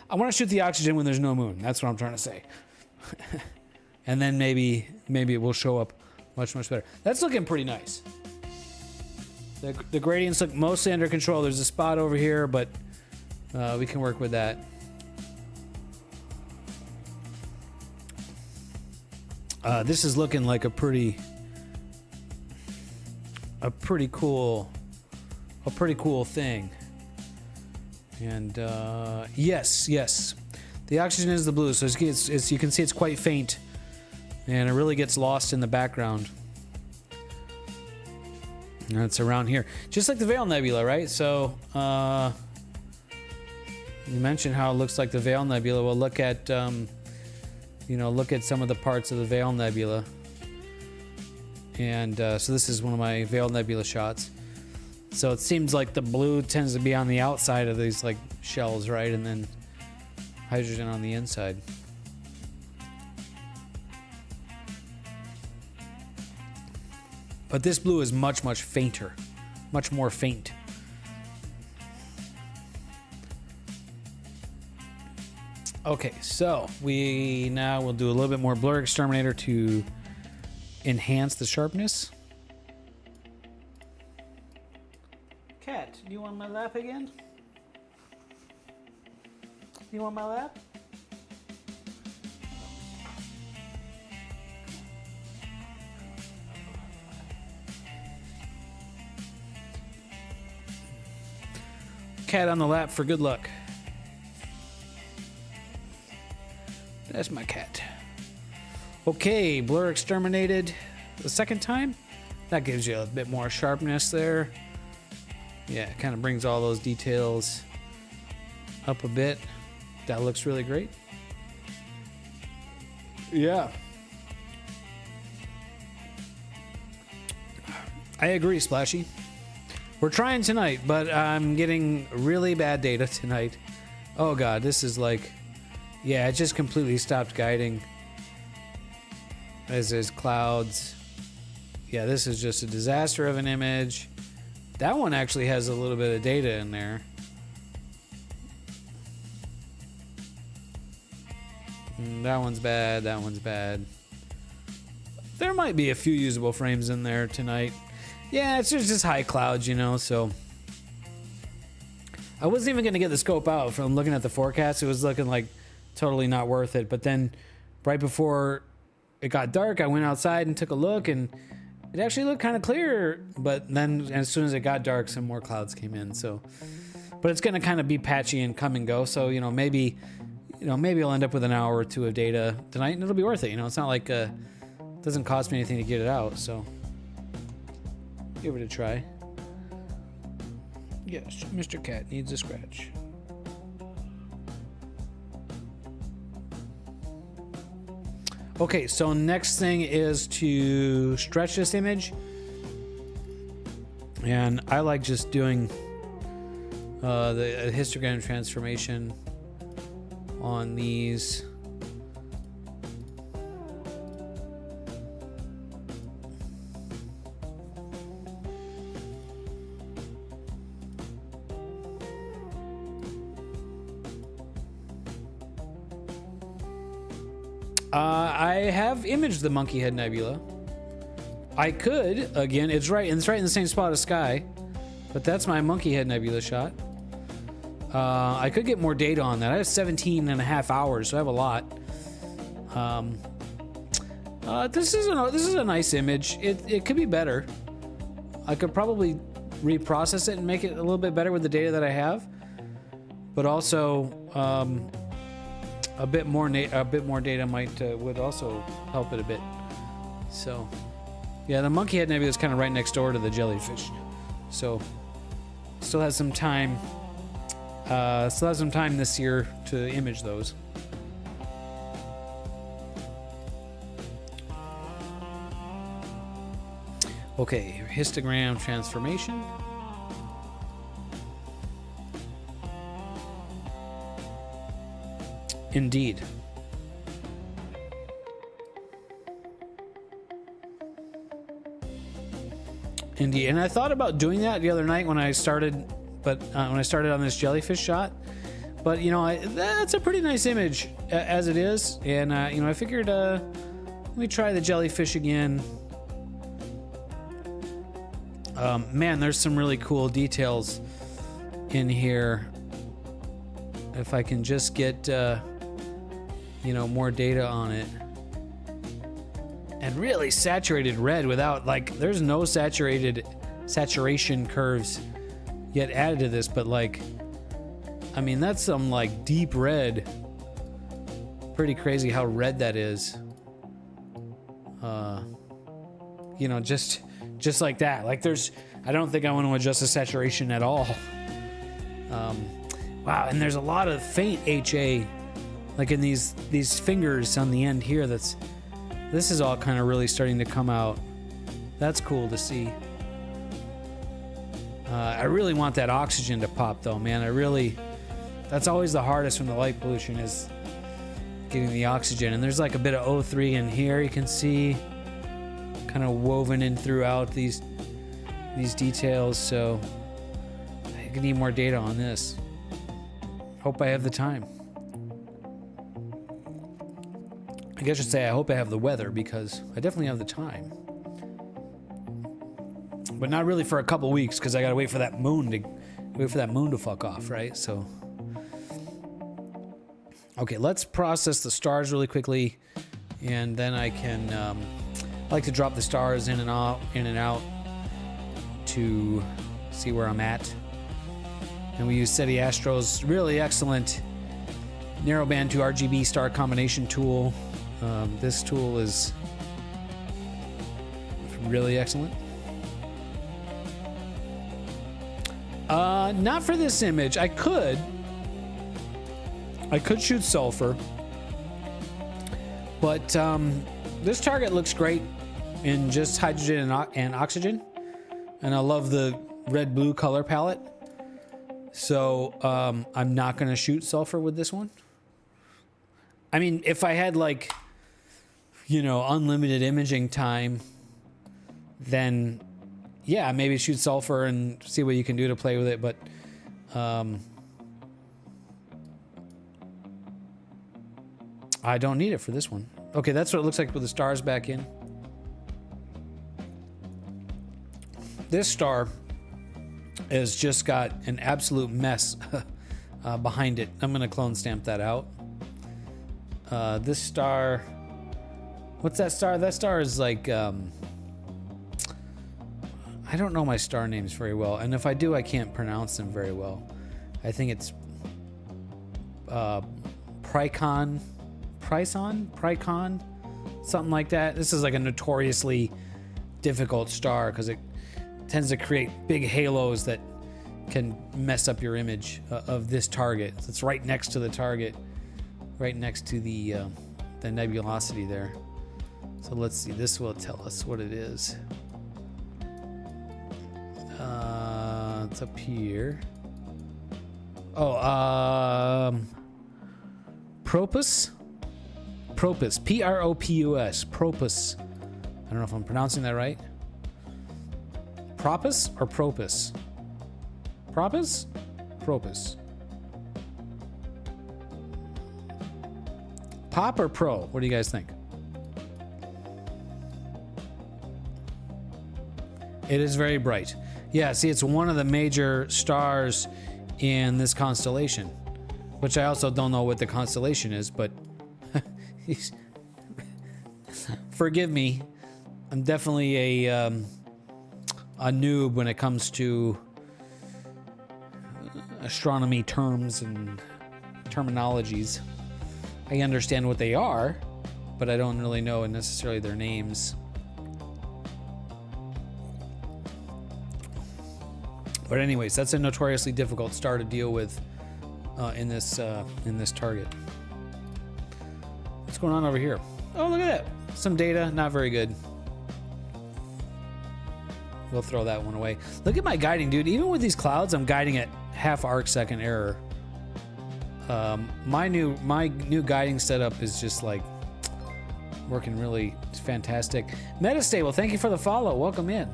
I want to shoot the oxygen when there's no moon. That's what I'm trying to say. And then maybe it will show up much better. That's looking pretty nice. The gradients look mostly under control. There's a spot over here, but we can work with that. This is looking like a pretty cool thing. And yes, the oxygen is the blue, so it's you can see it's quite faint, and it really gets lost in the background. And it's around here, just like the Veil Nebula, right? So you mentioned how it looks like the Veil Nebula. We'll look at look at some of the parts of the Veil Nebula. And so this is one of my Veil Nebula shots. So it seems like the blue tends to be on the outside of these like shells, right? And then hydrogen on the inside. But this blue is much fainter, much more faint. Okay, so we now will do a little bit more blur exterminator to enhance the sharpness. Cat, do you want my lap again? You want my lap? Cat on the lap for good luck. That's my cat. Okay, blur exterminated the second time. That gives you a bit more sharpness there. Yeah, it kind of brings all those details up a bit. That looks really great. Yeah. I agree, Splashy. We're trying tonight, but I'm getting really bad data tonight. Oh god, this is like... Yeah, it just completely stopped guiding. As there's clouds. Yeah, this is just a disaster of an image. That one actually has a little bit of data in there. That one's bad, that one's bad. There might be a few usable frames in there tonight. Yeah, it's just high clouds, you know, so... I wasn't even going to get the scope out from looking at the forecast. It was looking like totally not worth it. But then right before it got dark, I went outside and took a look, and it actually looked kind of clear. But then as soon as it got dark, some more clouds came in. So, but it's going to kind of be patchy and come and go. So, maybe I'll end up with an hour or two of data tonight, and it'll be worth it. It's not like it doesn't cost me anything to get it out. So give it a try. Yes, Mr. Cat needs a scratch. Okay, so next thing is to stretch this image. And I like just doing the histogram transformation on these. I have imaged the Monkey Head Nebula. I could, again, it's right in the same spot as sky, but that's my Monkey Head Nebula shot. I could get more data on that. I have 17 and a half hours, so I have a lot. This is a nice image. It could be better. I could probably reprocess it and make it a little bit better with the data that I have, but also a bit more data would also help it a bit. So, yeah, the Monkey Head Nebula is kind of right next door to the jellyfish, so still has some time. Still has some time this year to image those. Okay, histogram transformation. Indeed. Indeed, and I thought about doing that the other night when I started, when I started on this jellyfish shot. But that's a pretty nice image as it is, and I figured let me try the jellyfish again. Man, there's some really cool details in here. If I can just get more data on it. And really saturated red without, there's no saturation curves yet added to this, but that's some deep red. Pretty crazy how red that is. Just like that. I don't think I want to adjust the saturation at all. Wow, and there's a lot of faint HA, in these fingers on the end here. This is all kind of really starting to come out. That's cool to see. I really want that oxygen to pop, though, man. That's always the hardest from the light pollution, is getting the oxygen. And there's a bit of O3 in here, you can see, kind of woven in throughout these details. So I need more data on this. Hope I have the time. I guess I should say I hope I have the weather, because I definitely have the time. But not really for a couple weeks, because I gotta wait for that moon to fuck off, right? So, okay, let's process the stars really quickly, and then I can. I like to drop the stars in and out to see where I'm at. And we use SETI Astro's really excellent narrowband to RGB star combination tool. This tool is really excellent. Not for this image. I could shoot sulfur, But this target looks great in just hydrogen and oxygen. And I love the red-blue color palette. So I'm not going to shoot sulfur with this one. I mean, if I had like, you know, unlimited imaging time, then yeah, maybe shoot sulfur and see what you can do to play with it. But I don't need it for this one. Okay, that's what it looks like with the stars back in. This star has just got an absolute mess behind it. I'm gonna clone stamp that out. This star, what's that star? That star is like, I don't know my star names very well, and if I do, I can't pronounce them very well. I think it's Pricon, something like that. This is like a notoriously difficult star because it tends to create big halos that can mess up your image of this target. So it's right next to the target, right next to the nebulosity there. So let's see, this will tell us what it is. It's up here. Oh, Propus, P-R-O-P-U-S, Propus. I don't know if I'm pronouncing that right. Propus or Propus? Propus? Propus. Pop or Pro? What do you guys think? It is very bright. Yeah, see, it's one of the major stars in this constellation, which I also don't know what the constellation is, but forgive me. I'm definitely a noob when it comes to astronomy terms and terminologies. I understand what they are, but I don't really know necessarily their names. But anyways, that's a notoriously difficult star to deal with in this target. What's going on over here? Oh, look at that. Some data, not very good. We'll throw that one away. Look at my guiding, dude. Even with these clouds, I'm guiding at half arc second error. My new guiding setup is just like working really fantastic. Metastable, thank you for the follow. Welcome in.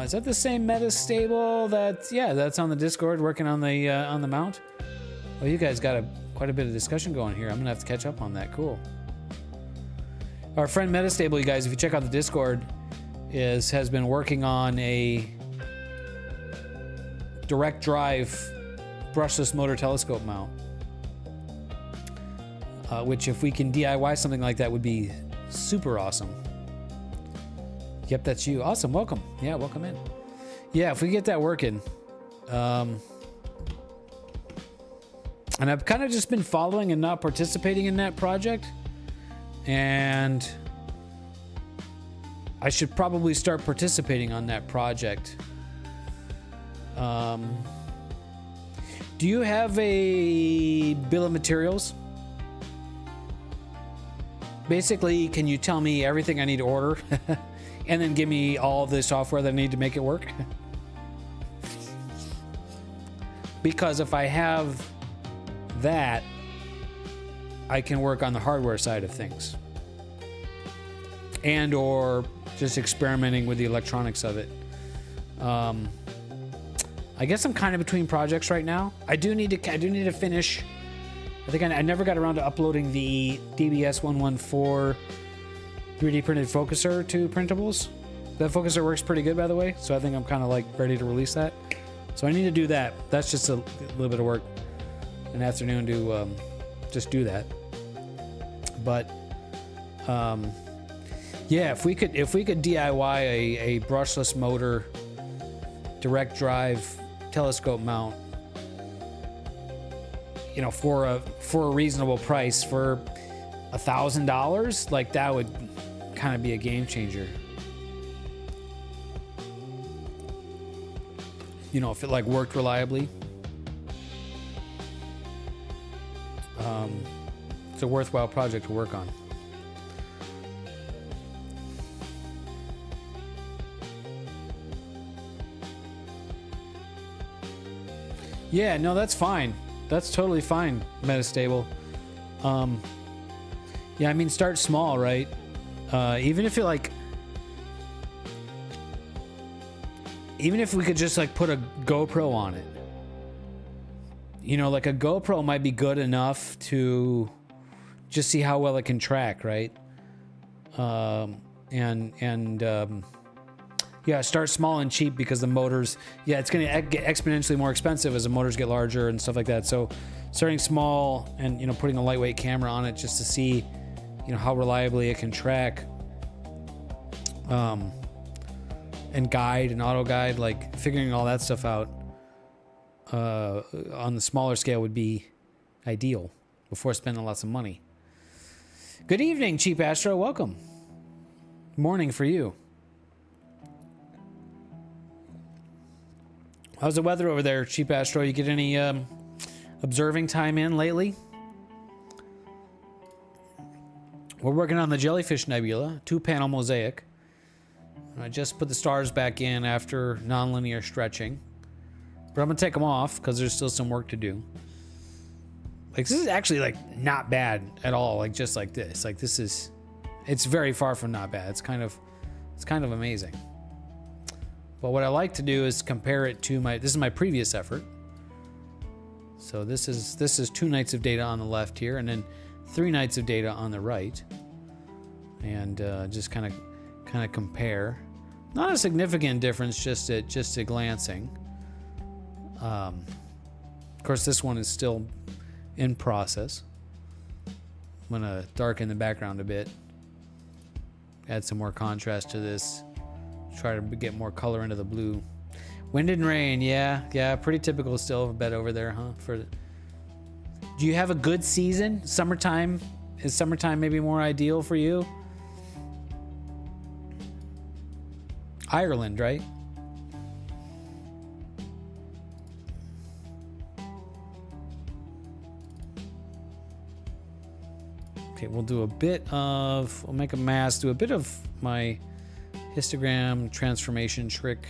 Is that the same Metastable that's on the Discord working on the mount? Well, you guys got quite a bit of discussion going here. I'm gonna have to catch up on that. Cool. Our friend Metastable, you guys, if you check out the Discord, has been working on a direct drive brushless motor telescope mount, which if we can DIY something like that would be super awesome. Yep, that's you. Awesome. Welcome. Yeah, welcome in. Yeah, if we get that working. And I've kind of just been following and not participating in that project. And I should probably start participating on that project. Do you have a bill of materials? Basically, can you tell me everything I need to order? And then give me all the software that I need to make it work? Because if I have that, I can work on the hardware side of things. And or just experimenting with the electronics of it. I guess I'm kind of between projects right now. I do need to finish. I think I never got around to uploading the DBS 114 3D printed focuser to printables. That focuser works pretty good, by the way, so I think I'm kind of like ready to release that. So I need to do that. That's just a little bit of work in the afternoon to just do that. But yeah, if we could DIY a brushless motor direct drive telescope mount, you know, for a reasonable price, for $1,000, like that would kind of be a game changer. You know, if it like worked reliably. it's a worthwhile project to work on. Yeah, no, that's fine. That's totally fine, Metastable. Yeah, I mean, start small, right? Even if we could just like put a GoPro on it. You know, like a GoPro might be good enough to just see how well it can track, right? Yeah, start small and cheap because the motors, yeah, it's going to get exponentially more expensive as the motors get larger and stuff like that. So starting small and, you know, putting a lightweight camera on it just to see, you know, how reliably it can track, and guide and auto guide, like figuring all that stuff out on the smaller scale would be ideal before spending lots of money. Good evening, Cheap Astro. Welcome. Morning for you. How's the weather over there, Cheap Astro? You get any observing time in lately? We're working on the Jellyfish Nebula, 2-panel mosaic. I just put the stars back in after nonlinear stretching. But I'm going to take them off because there's still some work to do. Like, this is actually, like, not bad at all. Like, just like this. Like, this is... It's very far from not bad. It's kind of amazing. But what I like to do is compare it to my... This is my previous effort. So this is 2 nights of data on the left here, and then 3 nights of data on the right. And just kind of compare. Not a significant difference, just at glancing. Of course, this one is still in process. I'm gonna darken the background a bit, add some more contrast to this, try to get more color into the blue. Wind and rain, yeah, pretty typical still of a bed over there, huh? Do you have a good season? Summertime? Is summertime maybe more ideal for you? Ireland, right? Okay, we'll make a mask, do a bit of my histogram transformation trick.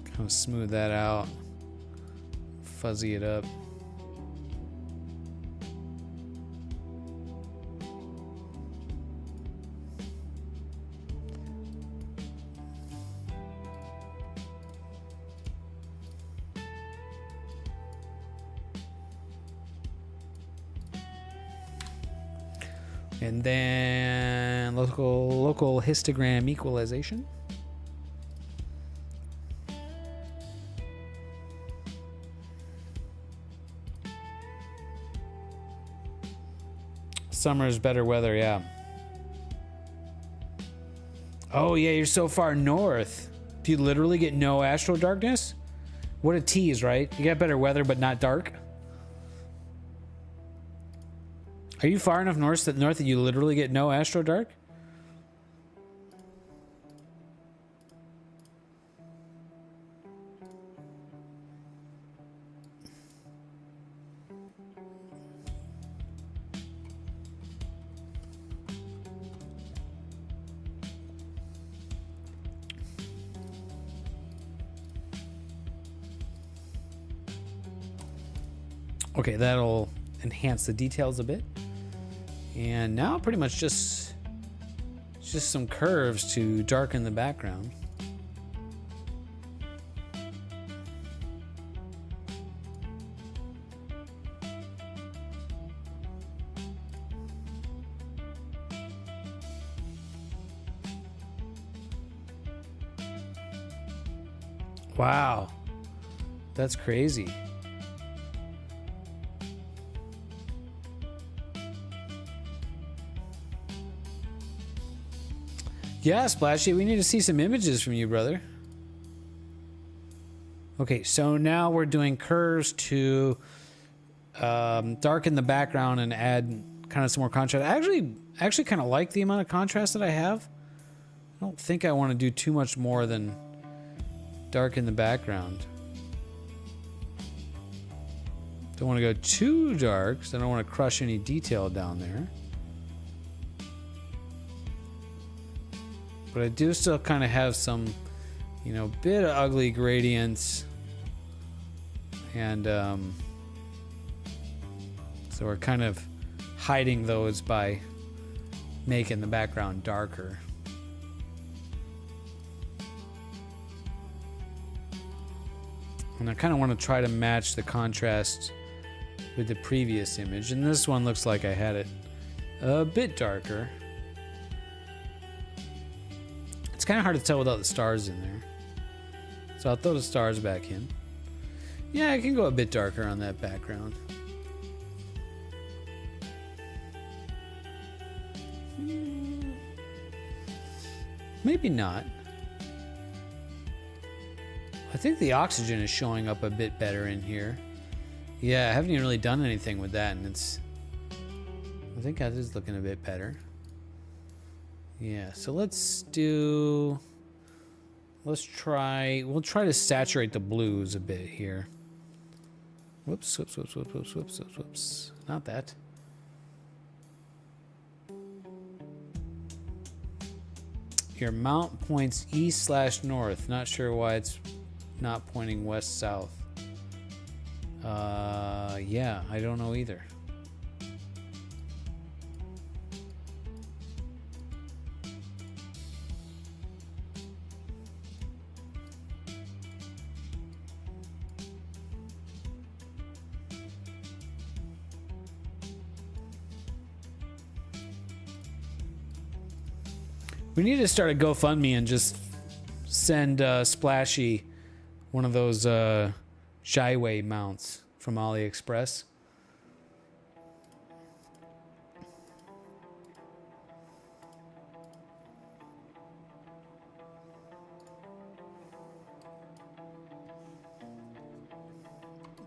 Kind of smooth that out, fuzzy it up. And then local histogram equalization. Summer's better weather, yeah. Oh yeah, you're so far north. Do you literally get no astral darkness? What a tease, right? You got better weather but not dark. Are you far enough north that you literally get no astro dark? Okay, that'll enhance the details a bit. And now pretty much just some curves to darken the background. Wow, that's crazy. Yeah, Splashy, we need to see some images from you, brother. Okay, so now we're doing curves to darken the background and add kind of some more contrast. I actually kind of like the amount of contrast that I have. I don't think I want to do too much more than darken the background. Don't want to go too dark because I don't want to crush any detail down there. But I do still kind of have some, you know, bit of ugly gradients. And so we're kind of hiding those by making the background darker. And I kind of want to try to match the contrast with the previous image. And this one looks like I had it a bit darker. It's kind of hard to tell without the stars in there. So I'll throw the stars back in. Yeah, I can go a bit darker on that background. Maybe not. I think the oxygen is showing up a bit better in here. Yeah, I haven't even really done anything with that, and it's... I think that is looking a bit better. Yeah, so let's do... We'll try to saturate the blues a bit here. Whoops, whoops, whoops, whoops, whoops, whoops, whoops, whoops. Not that. Your mount points east/north. Not sure why it's not pointing west-south. Yeah, I don't know either. We need to start a GoFundMe and just send Splashy one of those Shyway mounts from AliExpress.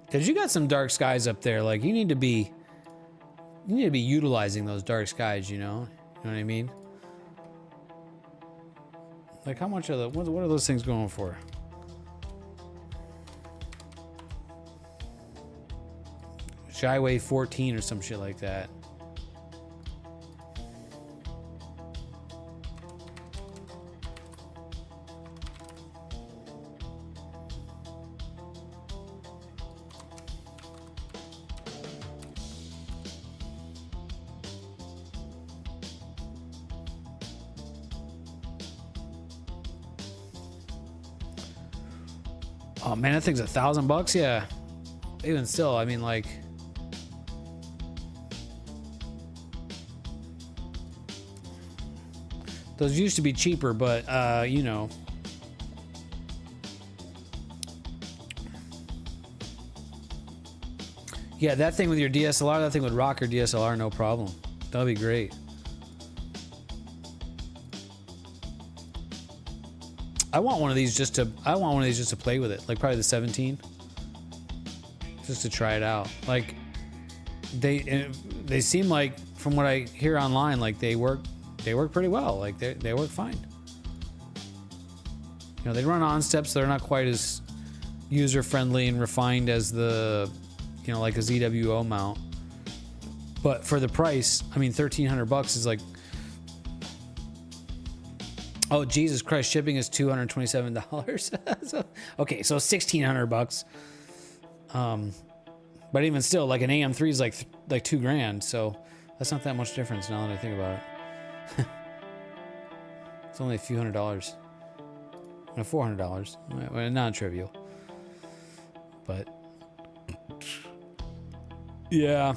Because you got some dark skies up there. Like, you need to be utilizing those dark skies, you know? You know what I mean? Like, how much are the, what are those things going for? Shyway 14 or some shit like that. Oh man, that thing's $1,000. Yeah, even still, I mean, like, those used to be cheaper, but you know, yeah, that thing with your DSLR, that thing would rock your DSLR, no problem. That'd be great. I want one of these just to play with it, like probably the 17, just to try it out. Like, they seem like, from what I hear online, like they work pretty well. Like they work fine. You know, they run on steps. They're not quite as user friendly and refined as the, you know, like a ZWO mount. But for the price, I mean, $1,300 is like, oh Jesus Christ! Shipping is $227. So, okay, so $1,600. But even still, like an AM3 is like $2,000. So that's not that much difference now that I think about it. It's only a few $100s. No, $400. Well, non-trivial. But yeah.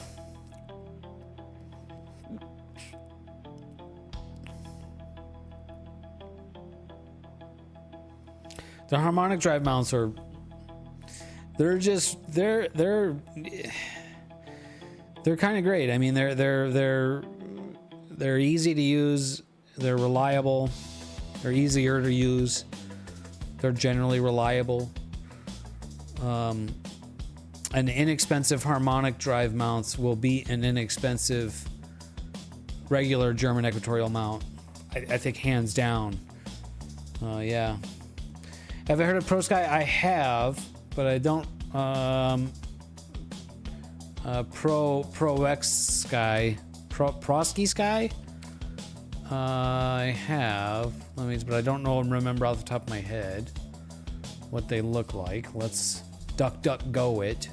The harmonic drive mounts are, they're kind of great. I mean, they're easy to use, they're reliable, they're easier to use, they're generally reliable. An inexpensive harmonic drive mounts will beat an inexpensive regular German equatorial mount, I think, hands down. Yeah. Have I heard of Pro Sky? I have, but I don't. Pro X Sky, Prosky Sky. I have. But I don't know and remember off the top of my head what they look like. Let's duck go it.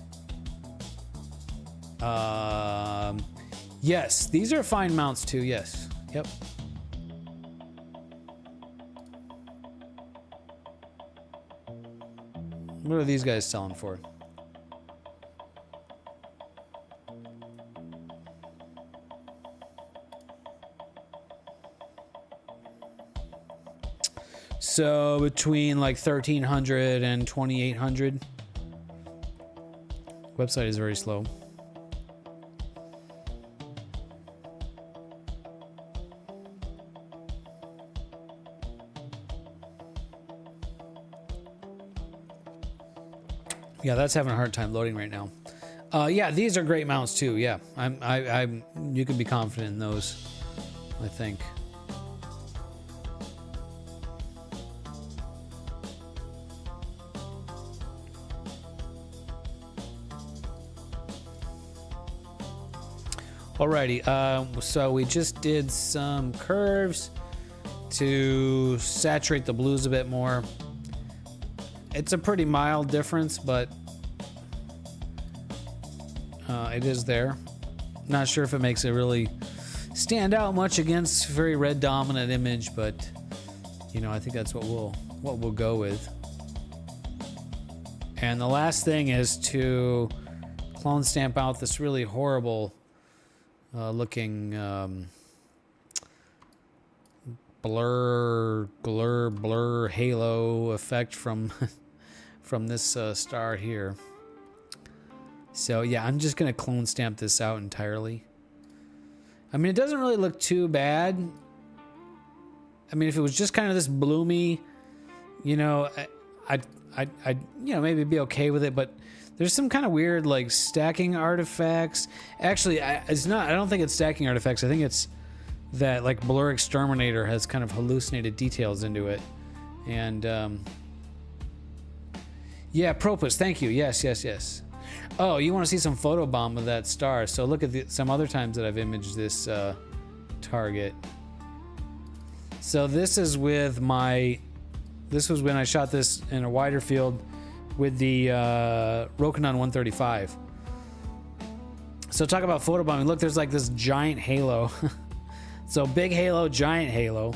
Yes, these are fine mounts too. Yes. Yep. What are these guys selling for? So between like 1,300 and 2,800. Website is very slow. Yeah, that's having a hard time loading right now. Yeah, these are great mounts too. Yeah, you can be confident in those, I think. Alrighty, so we just did some curves to saturate the blues a bit more. It's a pretty mild difference, but it is there. Not sure if it makes it really stand out much against very red dominant image, but you know, I think that's what we'll go with. And the last thing is to clone stamp out this really horrible looking blur halo effect from from this star here. So yeah, I'm just gonna clone stamp this out entirely. I mean, it doesn't really look too bad. I mean, if it was just kind of this bloomy, you know, I'd you know, maybe be okay with it, but there's some kind of weird like stacking artifacts. Actually, it's not. I don't think it's stacking artifacts. I think it's that like Blur Exterminator has kind of hallucinated details into it. And yeah, Propus, thank you. Yes. Oh, you want to see some photobomb of that star? So look at some other times that I've imaged this target. So this is with my. This was when I shot this in a wider field with the Rokinon 135. So talk about photobombing. Look, there's like this giant halo. So big halo, giant halo.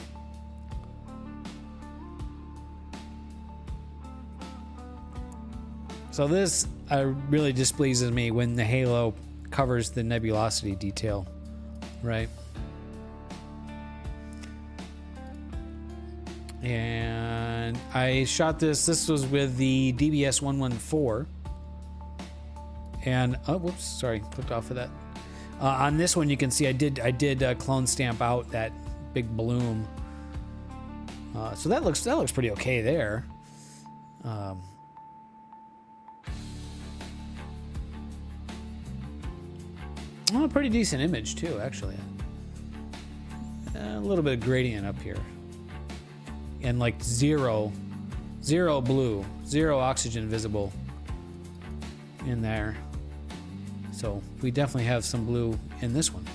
So this really displeases me when the halo covers the nebulosity detail, right? And I shot this. This was with the DBS 114. And oh, whoops, sorry, clicked off of that. On this one, you can see I did clone stamp out that big bloom. So that looks pretty okay there. Well, a pretty decent image too, actually. A little bit of gradient up here. And like zero blue, zero oxygen visible in there. So we definitely have some blue in this one.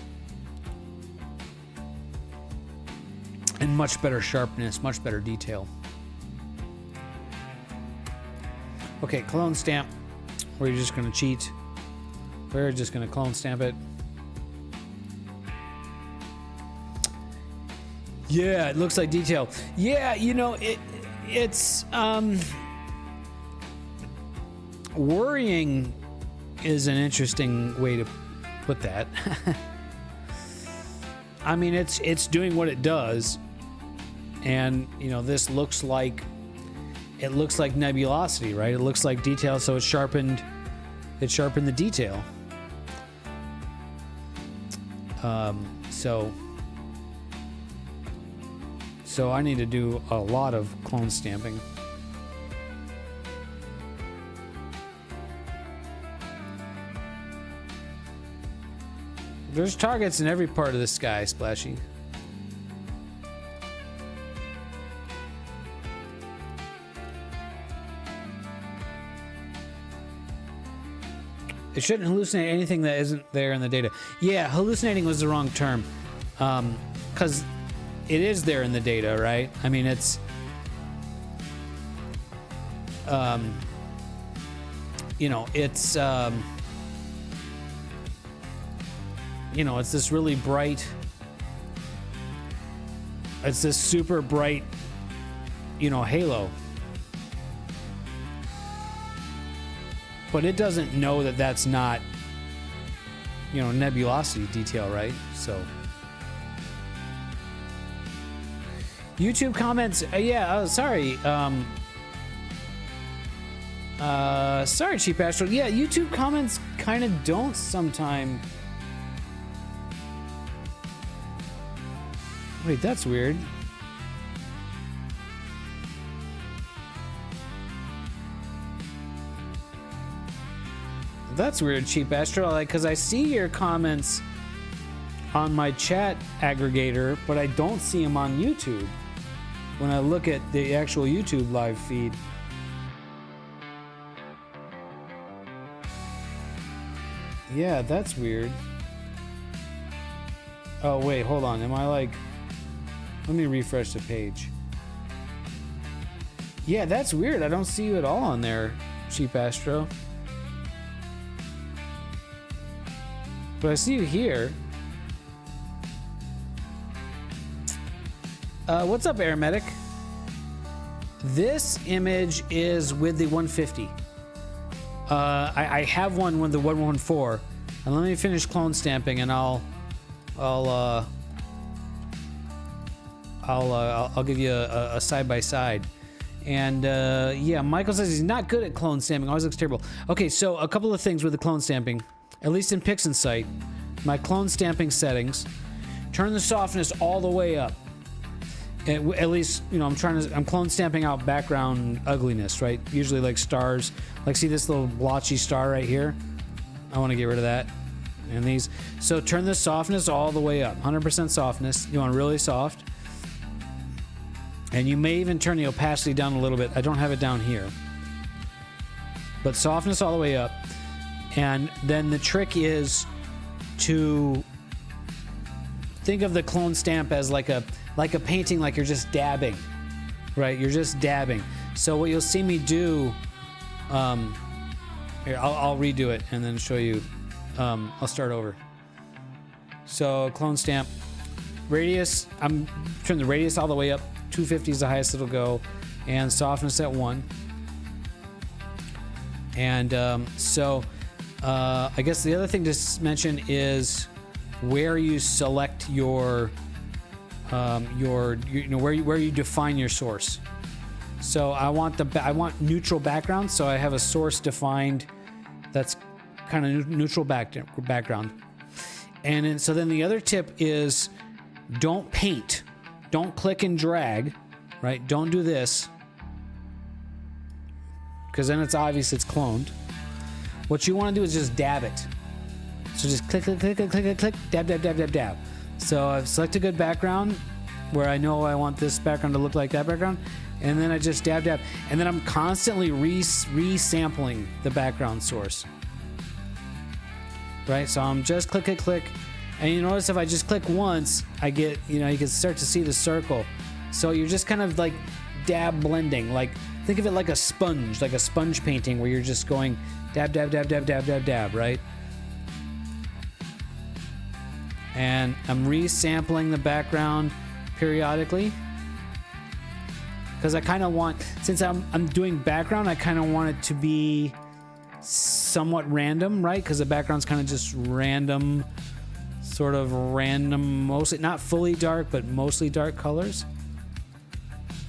And much better sharpness, much better detail. Okay, clone stamp. We're just gonna cheat. We're just gonna clone stamp it. Yeah, it looks like detail. Yeah, you know, it's worrying is an interesting way to put that. I mean, it's doing what it does, and you know, this looks like nebulosity, right? It looks like detail, so it sharpened the detail. So I need to do a lot of clone stamping. There's targets in every part of the sky, Splashy. It shouldn't hallucinate anything that isn't there in the data. Yeah, hallucinating was the wrong term. Because it is there in the data, right? I mean, it's... you know, it's... you know, it's this really bright... It's this super bright, you know, halo. But it doesn't know that that's not, you know, nebulosity detail, right? So... YouTube comments, sorry. Sorry, Cheap Astro. Yeah, YouTube comments kind of don't sometime. Wait, that's weird. That's weird, Cheap Astro. Like, because I see your comments on my chat aggregator, but I don't see them on YouTube when I look at the actual YouTube live feed. Yeah, that's weird. Oh, wait, hold on. Am I like... Let me refresh the page. Yeah, that's weird. I don't see you at all on there, Cheap Astro. But I see you here. What's up, Airmedic? This image is with the 150. I have one with the 114, and let me finish clone stamping, and I'll give you a side by side. And yeah, Michael says he's not good at clone stamping. Always looks terrible. Okay, so a couple of things with the clone stamping, at least in PixInsight, my clone stamping settings. Turn the softness all the way up. At least, you know, I'm clone stamping out background ugliness, right? Usually like stars. Like, see this little blotchy star right here? I want to get rid of that. And these. So turn the softness all the way up. 100% softness. You want really soft. And you may even turn the opacity down a little bit. I don't have it down here. But softness all the way up. And then the trick is to think of the clone stamp as like a painting, like you're just dabbing, right? You're just dabbing. So what you'll see me do, here, I'll redo it and then show you. I'll start over. So clone stamp, radius, I'm turning the radius all the way up. 250 is the highest it'll go, and softness at 1. And I guess the other thing to mention is where you select your you know, where you define your source. So I want neutral background, so I have a source defined that's kind of neutral background. And so then the other tip is don't paint, don't click and drag, right? Don't do this, because then it's obvious it's cloned. What you want to do is just dab it. So just click, click, click, click, click, click, dab, dab, dab, dab, dab. So I've selected a good background where I know I want this background to look like that background, and then I just dab, dab, and then I'm constantly resampling the background source. Right? So I'm just click, click, click, and you notice if I just click once, I get, you know, you can start to see the circle. So you're just kind of like dab blending, like think of it like a sponge painting where you're just going dab, dab, dab, dab, dab, dab, dab, right? And I'm resampling the background periodically because I kind of want, since I'm doing background, I kind of want it to be somewhat random, right? Because the background's kind of just random, sort of random, mostly not fully dark, but mostly dark colors.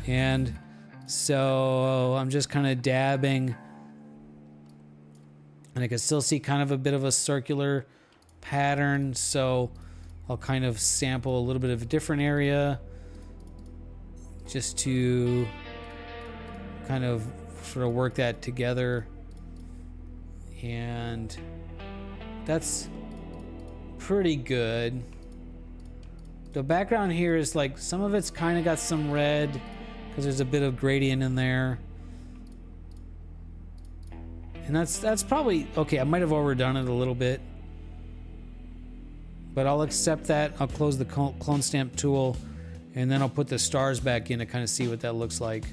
And so I'm just kind of dabbing, and I can still see kind of a bit of a circular pattern. So I'll kind of sample a little bit of a different area just to kind of sort of work that together. And that's pretty good. The background here is like, some of it's kind of got some red because there's a bit of gradient in there. And that's probably, okay, I might have overdone it a little bit. But I'll accept that. I'll close the clone stamp tool, and then I'll put the stars back in to kind of see what that looks like.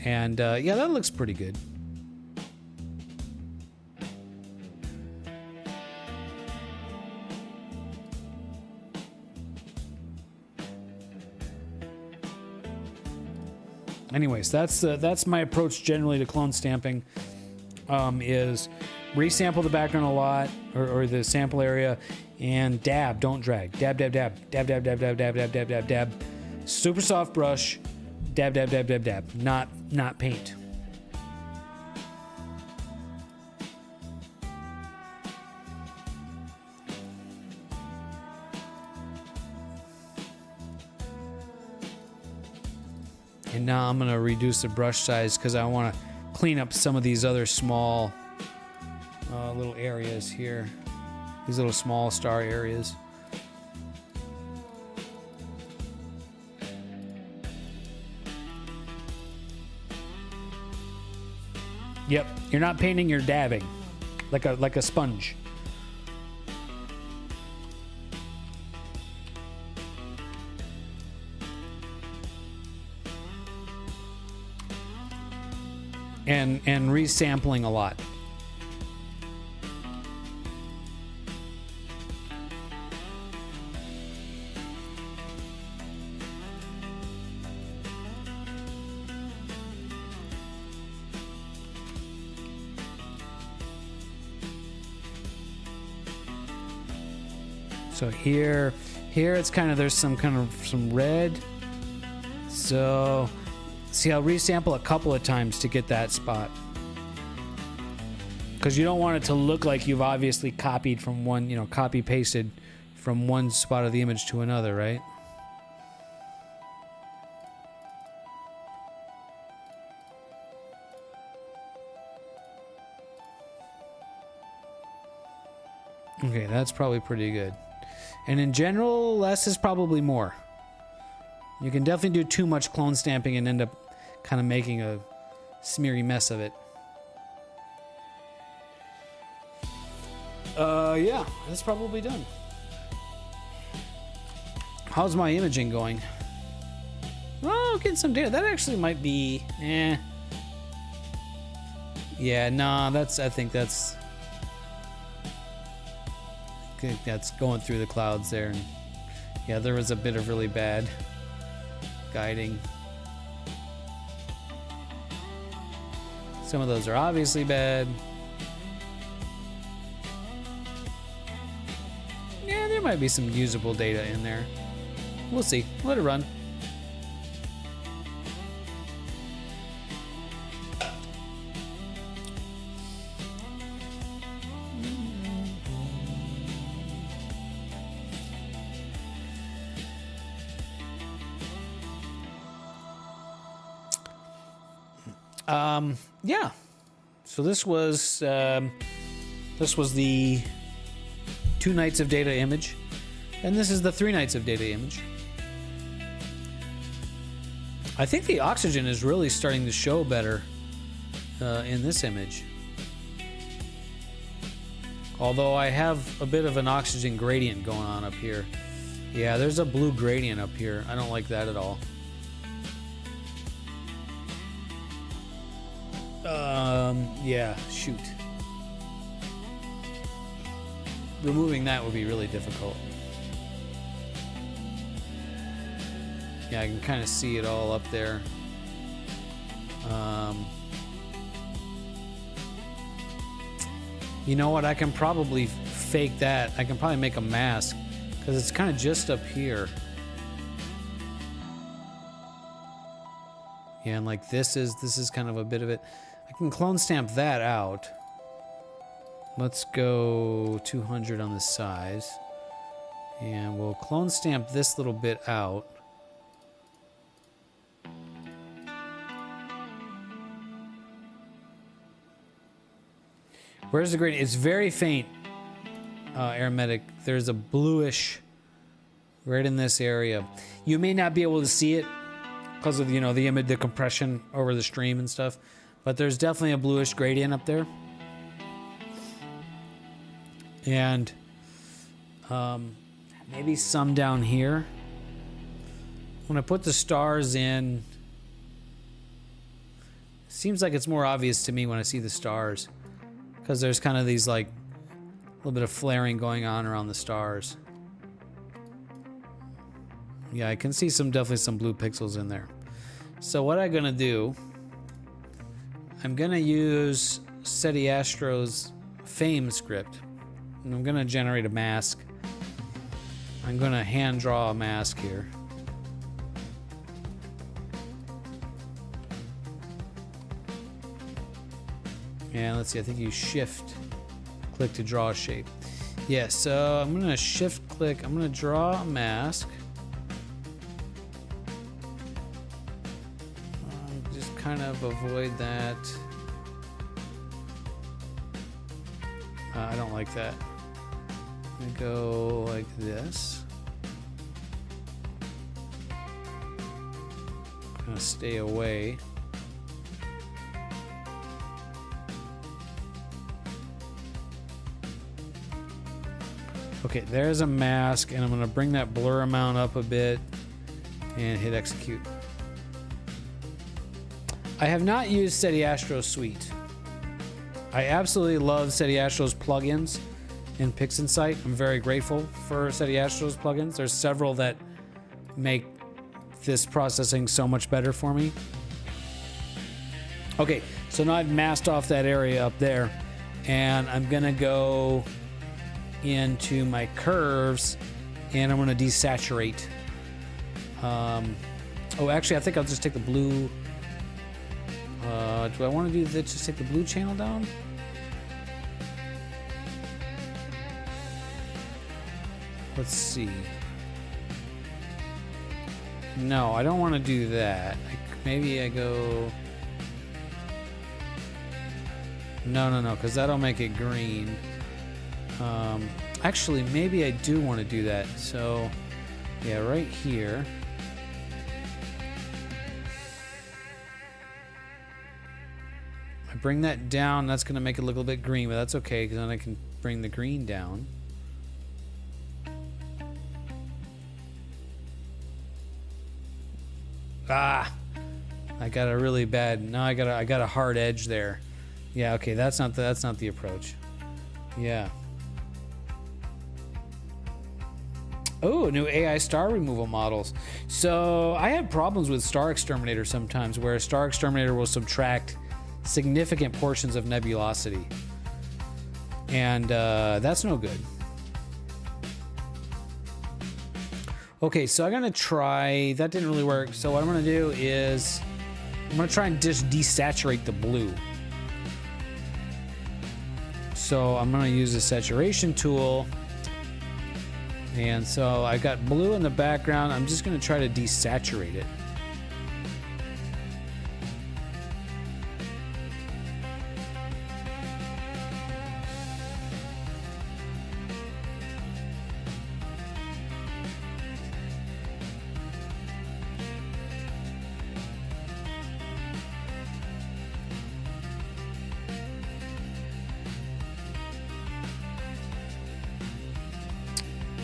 And yeah, that looks pretty good. Anyways, that's my approach generally to clone stamping. Is resample the background a lot, or the sample area, and dab, don't drag. Dab, dab, dab, dab, dab, dab, dab, dab, dab, dab, dab, dab. Super soft brush, dab, dab, dab, dab, dab. Not paint. And now I'm gonna reduce the brush size because I want to clean up some of these other small little areas here. These little small star areas. Yep, you're not painting, you're dabbing, like a sponge. And resampling a lot. So here it's kind of, there's some red. So see, I'll resample a couple of times to get that spot. Because you don't want it to look like you've obviously copied from one, copy pasted from one spot of the image to another, right? Okay, that's probably pretty good. And in general, less is probably more. You can definitely do too much clone stamping and end up kind of making a smeary mess of it. Yeah, that's probably done. How's my imaging going? Oh, getting some data. That actually might be, Yeah, nah, I think that's going through the clouds there. And yeah, there was a bit of really bad guiding. Some of those are obviously bad. Yeah, there might be some usable data in there. We'll see. Let it run. Yeah. So this was the 2 nights of data image, and this is the 3 nights of data image. I think the oxygen is really starting to show better in this image. Although I have a bit of an oxygen gradient going on up here. Yeah, there's a blue gradient up here. I don't like that at all. Yeah, shoot. Removing that would be really difficult. Yeah, I can kind of see it all up there. You know what? I can probably fake that. I can probably make a mask because it's kind of just up here. Yeah, and like this is kind of a bit of it. I can clone stamp that out. Let's go 200 on the size. And we'll clone stamp this little bit out. Where's the gradient? It's very faint, aromatic. There's a bluish right in this area. You may not be able to see it because of, you know, the compression over the stream and stuff. But there's definitely a bluish gradient up there. And maybe some down here. When I put the stars in, it seems like it's more obvious to me when I see the stars, because there's kind of these like a little bit of flaring going on around the stars. Yeah, I can see definitely some blue pixels in there. So what I'm gonna do, I'm gonna use ASSTRO's Fame script, and I'm gonna generate a mask. I'm gonna hand draw a mask here. And let's see, I think you shift click to draw a shape. Yeah, so I'm gonna shift click, I'm gonna draw a mask. Just kind of avoid that. I don't like that. I'm gonna go like this. I'm gonna stay away. Okay, there's a mask, and I'm gonna bring that blur amount up a bit and hit execute. I have not used ASSTRO Suite. I absolutely love ASSTRO's plugins in PixInsight. I'm very grateful for ASSTRO's plugins. There's several that make this processing so much better for me. Okay, so now I've masked off that area up there, and I'm gonna go into my curves, and I'm gonna desaturate. Oh, actually, I think I'll just take the blue. Do I want to do that? Just take the blue channel down? Let's see. No, I don't want to do that. Maybe I go... No, because that'll make it green. Actually, maybe I do want to do that. So, yeah, right here. I bring that down. That's going to make it look a little bit green, but that's okay, because then I can bring the green down. Ah! I got a really bad... No, I got a hard edge there. Yeah, okay, that's not the approach. Yeah. Oh, new AI star removal models. So I have problems with Star Exterminator sometimes, where Star Exterminator will subtract significant portions of nebulosity, and that's no good. Okay, so I'm gonna try. That didn't really work. So what I'm gonna do is I'm gonna try and just desaturate the blue. So I'm gonna use the saturation tool. And so I got blue in the background. I'm just gonna try to desaturate it.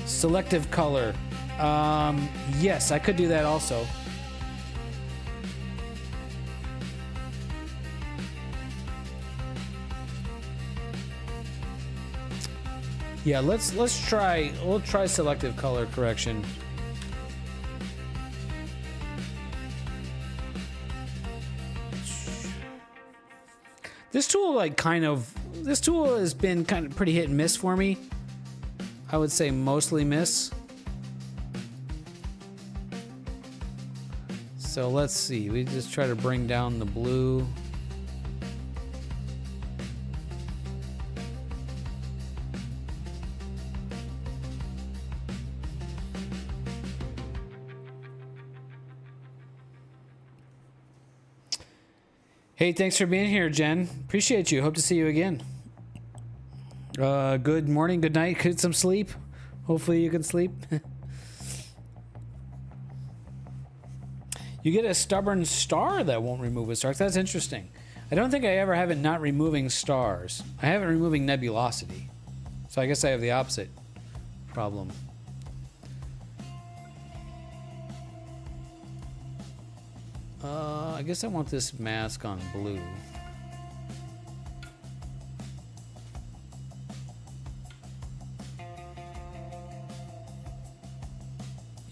Selective color. Yes, I could do that also. Yeah, we'll try selective color correction. This tool has been kind of pretty hit and miss for me. I would say mostly miss. So let's see, we just try to bring down the blue. Hey, thanks for being here, Jen. Appreciate you. Hope to see you again. Good morning, good night. Get some sleep. Hopefully you can sleep. You get a stubborn star that won't remove its dark. That's interesting. I don't think I ever have it not removing stars. I have it removing nebulosity. So I guess I have the opposite problem. I guess I want this mask on blue.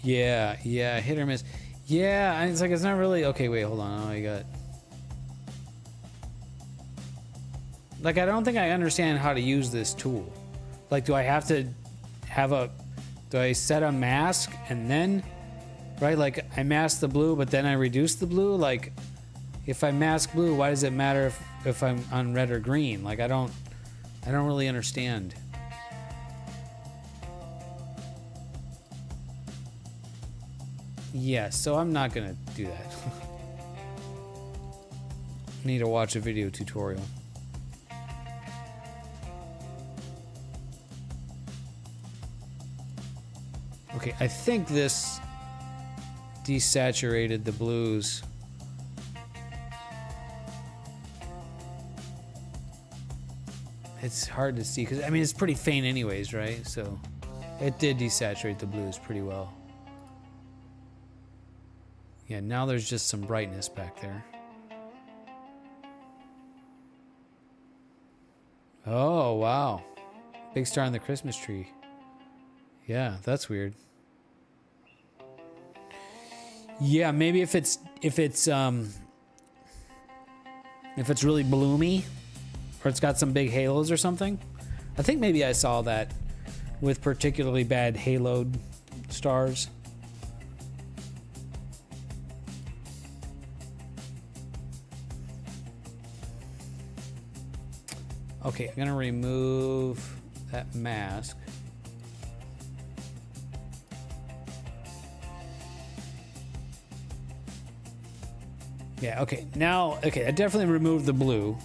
Yeah, hit or miss. Yeah, it's like it's not really okay. Wait, hold on. Oh, I got. Like, I don't think I understand how to use this tool. Like, do I have to have a? Do I set a mask and then, right? Like, I mask the blue, but then I reduce the blue. Like, if I mask blue, why does it matter if I'm on red or green? Like, I don't really understand. Yeah, so I'm not gonna do that. Need to watch a video tutorial. Okay, I think this desaturated the blues. It's hard to see because I mean it's pretty faint anyways, right? So it did desaturate the blues pretty well. Yeah, now there's just some brightness back there. Oh, wow. Big star on the Christmas tree. Yeah, that's weird. Yeah, maybe if it's really bloomy or it's got some big halos or something. I think maybe I saw that with particularly bad haloed stars. Okay, I'm gonna remove that mask. Yeah, okay, now, okay, I definitely removed the blue.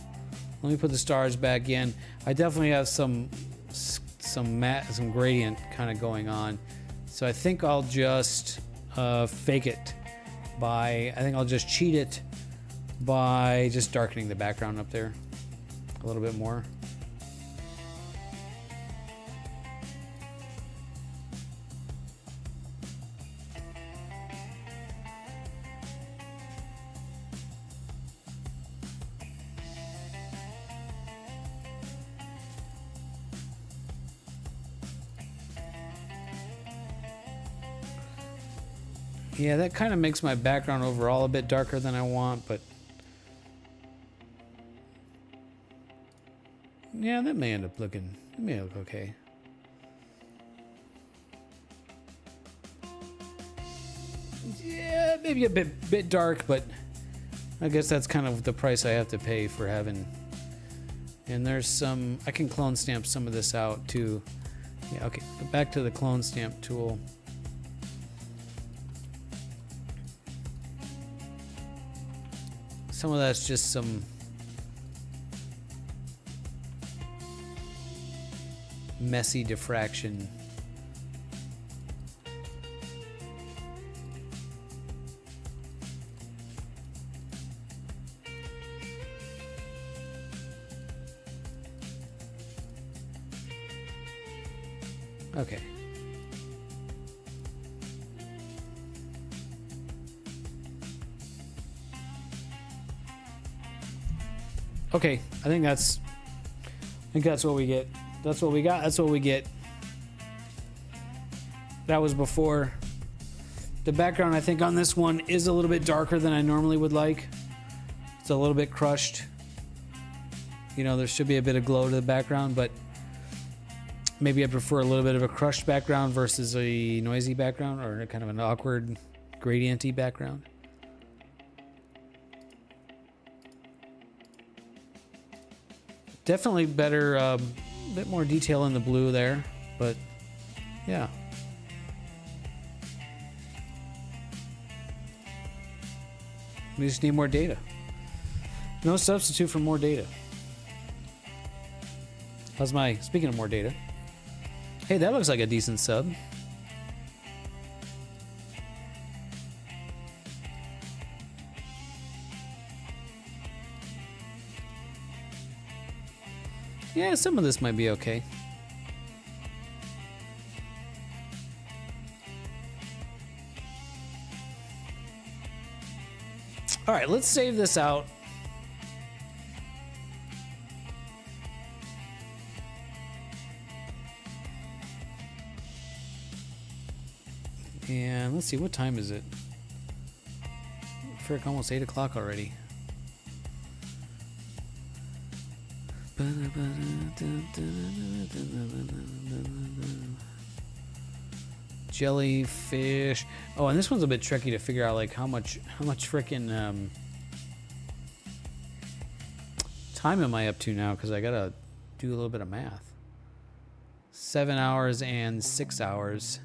Let me put the stars back in. I definitely have some gradient kind of going on. So I think I'll just fake it by, I think I'll just cheat it by just darkening the background up there a little bit more. Yeah, that kind of makes my background overall a bit darker than I want, but yeah, that may end up looking, it may look okay. Yeah, maybe a bit dark, but I guess that's kind of the price I have to pay for having. And there's some, I can clone stamp some of this out too. Yeah, okay, back to the clone stamp tool. Some of that's just some messy diffraction. Okay. Okay, I think that's what we get. That's what we got. That's what we get. That was before. The background, I think, on this one is a little bit darker than I normally would like. It's a little bit crushed. You know, there should be a bit of glow to the background, but maybe I prefer a little bit of a crushed background versus a noisy background or kind of an awkward gradienty background. Definitely better, a bit more detail in the blue there, but yeah. We just need more data. No substitute for more data. How's my, speaking of more data. Hey, that looks like a decent sub. Yeah, some of this might be okay. All right, let's save this out. And let's see, what time is it? Frick, almost 8 o'clock already. Jellyfish. Oh, and this one's a bit tricky to figure out, like how much frickin' time am I up to now? Because I gotta do a little bit of math. 7 hours and 6 hours.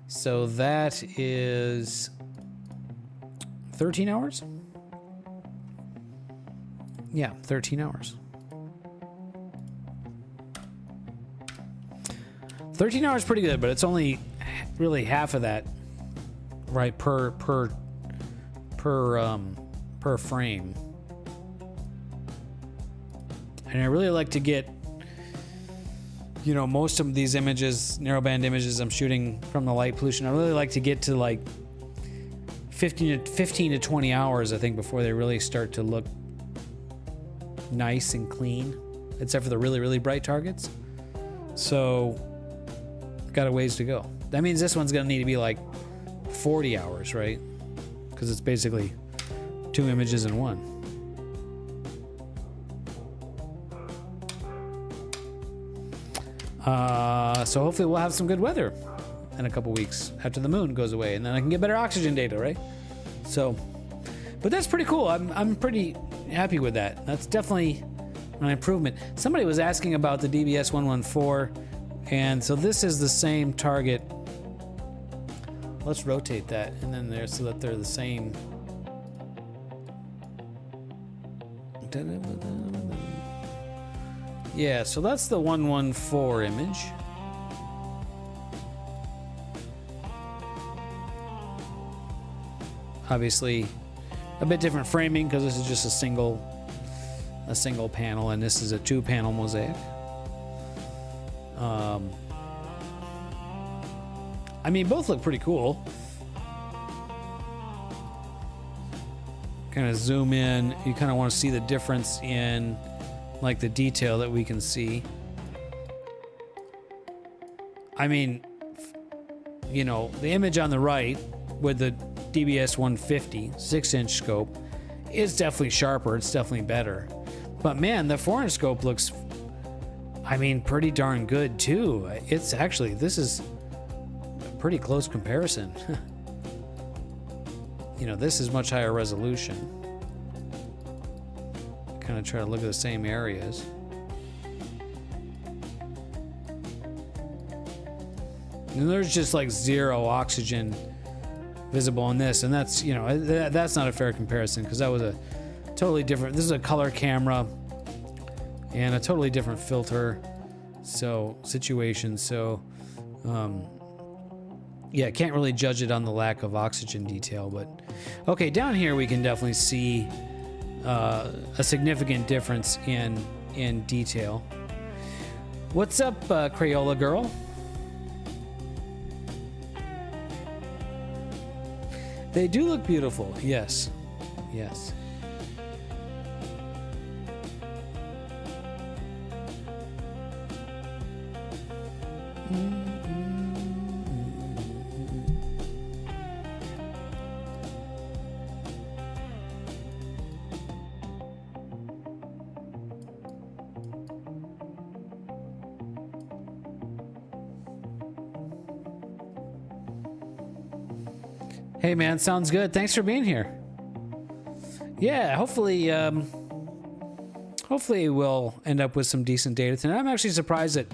So that is 13 hours? Yeah, 13 hours. 13 hours pretty good, but it's only really half of that, right, per frame. And I really like to get, you know, most of these images, narrowband images I'm shooting from the light pollution, I really like to get to like 15 to 20 hours, I think, before they really start to look nice and clean, except for the really, really bright targets. So, got a ways to go. That means this one's gonna need to be like 40 hours, right? Because it's basically 2 images in one. So hopefully we'll have some good weather in a couple weeks after the moon goes away, and then I can get better oxygen data, right? So, but that's pretty cool. I'm pretty happy with that. That's definitely an improvement. Somebody was asking about the DBS 114, and so this is the same target. Let's rotate that and then there so that they're the same. Yeah, so that's the 114 image. Obviously, a bit different framing because this is just a single panel, and this is a 2-panel mosaic. I mean, both look pretty cool. Kind of zoom in, you kind of want to see the difference in like the detail that we can see. I mean, you know, the image on the right with the DBS 150 6-inch scope is definitely sharper, it's definitely better. But man, the 4-inch scope looks, I mean, pretty darn good too. It's actually, this is a pretty close comparison. You know, this is much higher resolution. Kind of try to look at the same areas. And there's just like 0 oxygen visible on this, and that's, you know, that's not a fair comparison because that was a totally different, this is a color camera and a totally different filter situation. So yeah, can't really judge it on the lack of oxygen detail. But okay, down here we can definitely see a significant difference in detail. What's up, Crayola girl? They do look beautiful. Yes. Yes. Hey man, sounds good. Thanks for being here. Yeah, hopefully we'll end up with some decent data tonight. I'm actually surprised at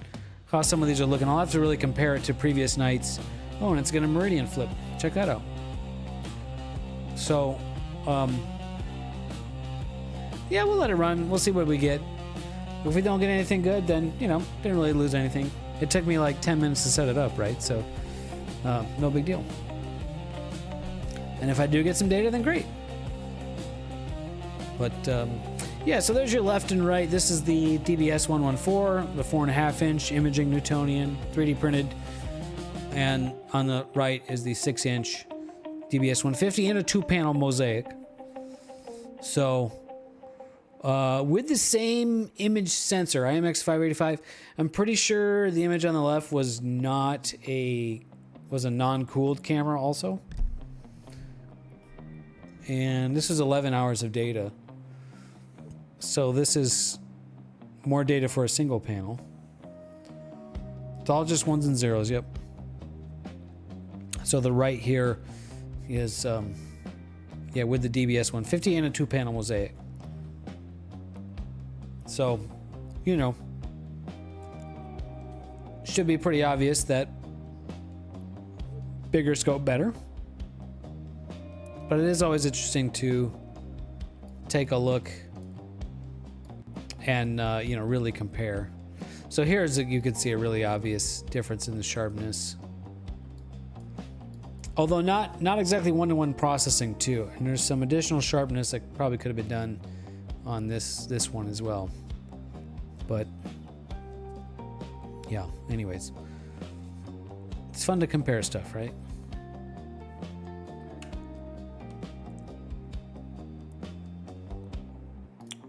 how some of these are looking. I'll have to really compare it to previous nights. Oh, and it's gonna meridian flip. Check that out. So, yeah, we'll let it run. We'll see what we get. If we don't get anything good, then, you know, didn't really lose anything. It took me like 10 minutes to set it up, right? So, no big deal. And if I do get some data, then great. But Yeah, so there's your left and right. This is the DBS 114, the 4.5-inch imaging Newtonian, 3D printed. And on the right is the 6-inch DBS 150 and a 2-panel mosaic. So, with the same image sensor, IMX585, I'm pretty sure the image on the left was a non-cooled camera also. And this is 11 hours of data. So this is more data for a single panel. It's all just ones and zeros, yep. So the right here is, yeah, with the DBS 150 and a 2-panel mosaic. So, you know, should be pretty obvious that bigger scope better. But it is always interesting to take a look and, you know, really compare. So here's, you can see a really obvious difference in the sharpness. Although not exactly one-to-one processing too. And there's some additional sharpness that probably could have been done on this one as well. But yeah, anyways. It's fun to compare stuff, right?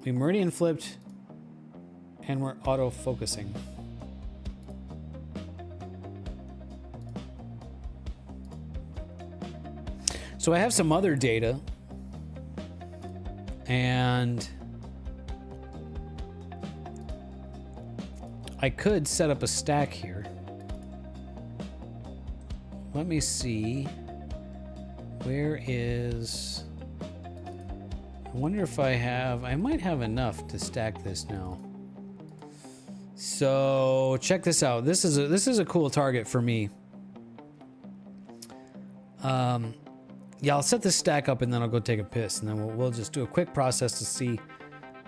We meridian flipped and we're auto-focusing. So I have some other data, and I could set up a stack here. Let me see. Where is... I wonder if I might have enough to stack this now. So check this out. This is a cool target for me. Yeah, I'll set this stack up and then I'll go take a piss, and then we'll just do a quick process to see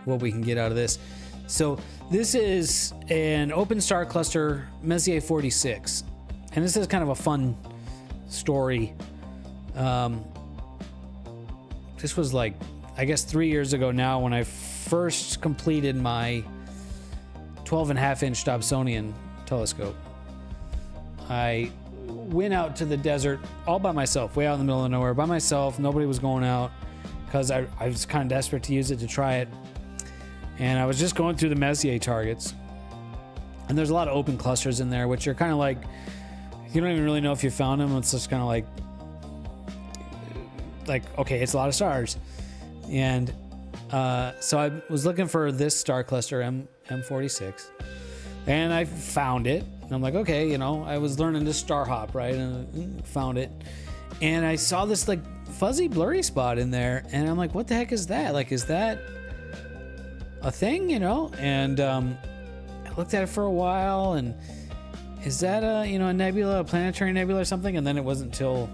what we can get out of this. So this is an open star cluster Messier 46, and this is kind of a fun story. This was like, I guess 3 years ago now, when I first completed my 12.5-inch Dobsonian telescope. I went out to the desert all by myself, way out in the middle of nowhere by myself. Nobody was going out because I was kind of desperate to use it, to try it. And I was just going through the Messier targets. And there's a lot of open clusters in there, which are kind of like, you don't even really know if you found them. It's just kind of like, okay, it's a lot of stars. And so I was looking for this star cluster, M46, and I found it. And I'm like, okay, you know, I was learning to star hop, right? And found it. And I saw this like fuzzy blurry spot in there. And I'm like, what the heck is that? Like, is that a thing, you know? And I looked at it for a while, and is that a nebula, a planetary nebula or something? And then it wasn't until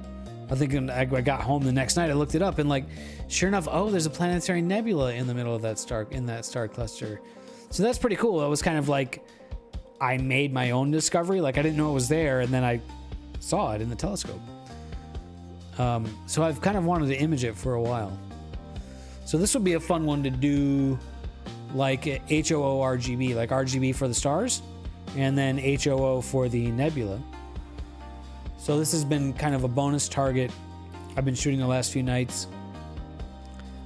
I think I got home the next night, I looked it up, and like, sure enough, oh, there's a planetary nebula in the middle of that star, in that star cluster. So that's pretty cool. It was kind of like I made my own discovery. Like, I didn't know it was there, and then I saw it in the telescope. So I've kind of wanted to image it for a while. So this would be a fun one to do, like HOO RGB, like RGB for the stars, and then HOO for the nebula. So this has been kind of a bonus target I've been shooting the last few nights.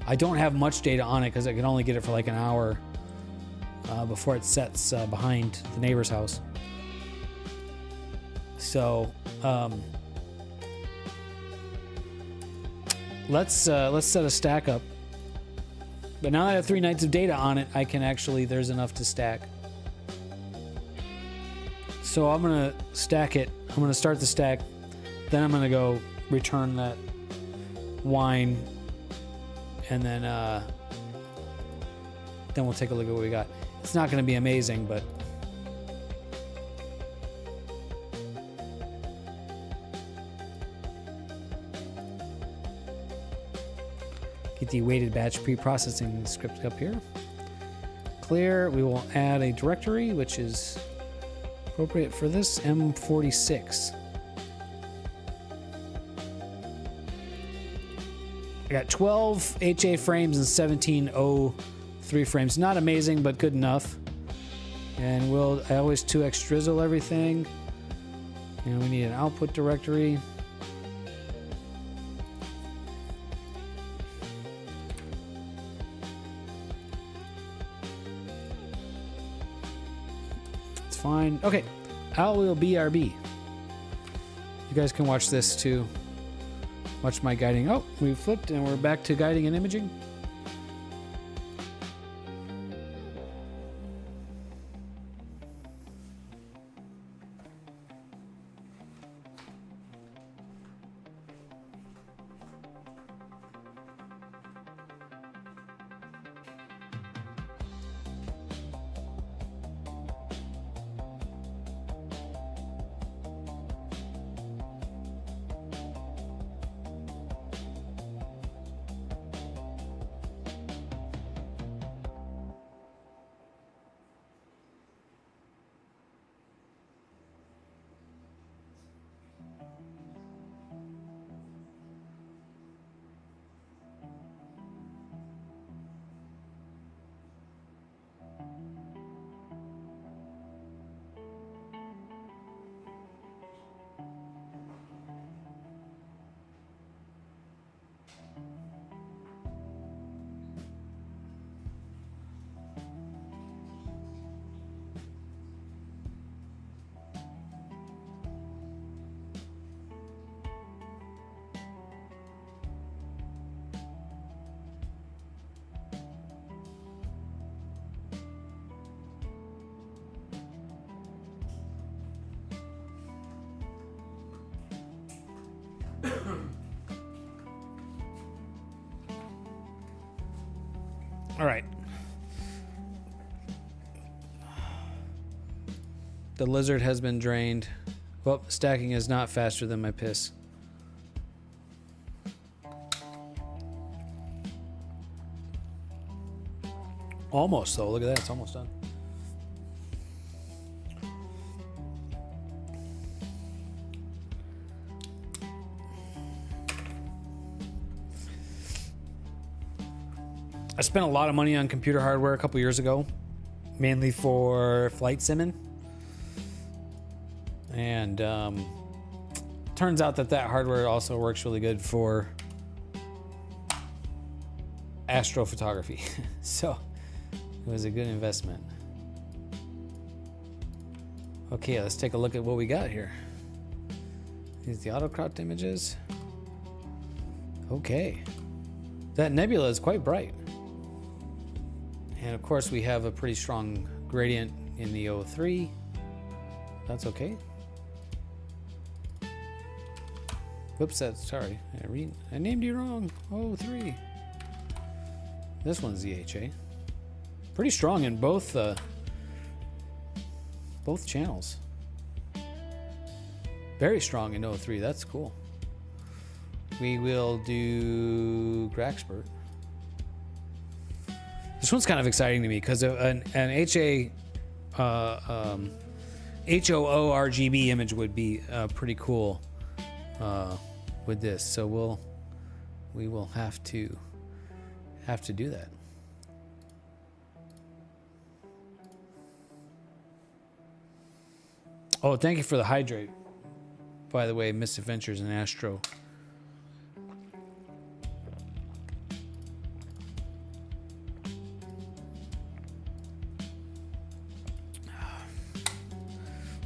I don't have much data on it because I can only get it for like an hour before it sets behind the neighbor's house. So let's set a stack up. But now that I have 3 nights of data on it, I can actually, there's enough to stack. So I'm gonna stack it. I'm gonna start the stack. Then I'm gonna go return that wine, and then we'll take a look at what we got. It's not gonna be amazing, but get the weighted batch pre-processing script up here. Clear. We will add a directory, which is appropriate for this, M46. I got 12 HA frames and 17 3 frames. Not amazing, but good enough. And I always 2x drizzle everything. And we need an output directory. It's fine. Okay, Al will BRB. You guys can watch this too. Watch my guiding. Oh, we flipped and we're back to guiding and imaging. All right. The lizard has been drained. Well, stacking is not faster than my piss. Almost, though. Look at that. It's almost done. I spent a lot of money on computer hardware a couple years ago, mainly for flight simming. And turns out that hardware also works really good for astrophotography. So it was a good investment. Okay, let's take a look at what we got here. These are the auto-cropped images. Okay. That nebula is quite bright. And of course we have a pretty strong gradient in the O3. That's okay. Whoops, sorry. I named you wrong. O3. This one's the HA. Pretty strong in both channels. Very strong in O3. That's cool. We will do Graxpert. This one's kind of exciting to me because an HA HOO RGB image would be pretty cool with this. So we will have to do that. Oh, thank you for the hydrate. By the way, Misadventures in Astro.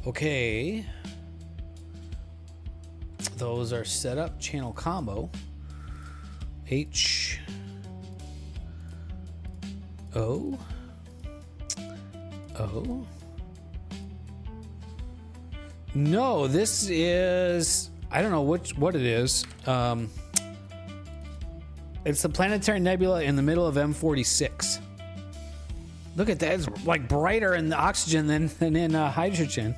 Okay. Those are set up. Channel combo. H O O. No, this is, I don't know what it is. It's the planetary nebula in the middle of M46. Look at that. It's like brighter in the oxygen than in hydrogen.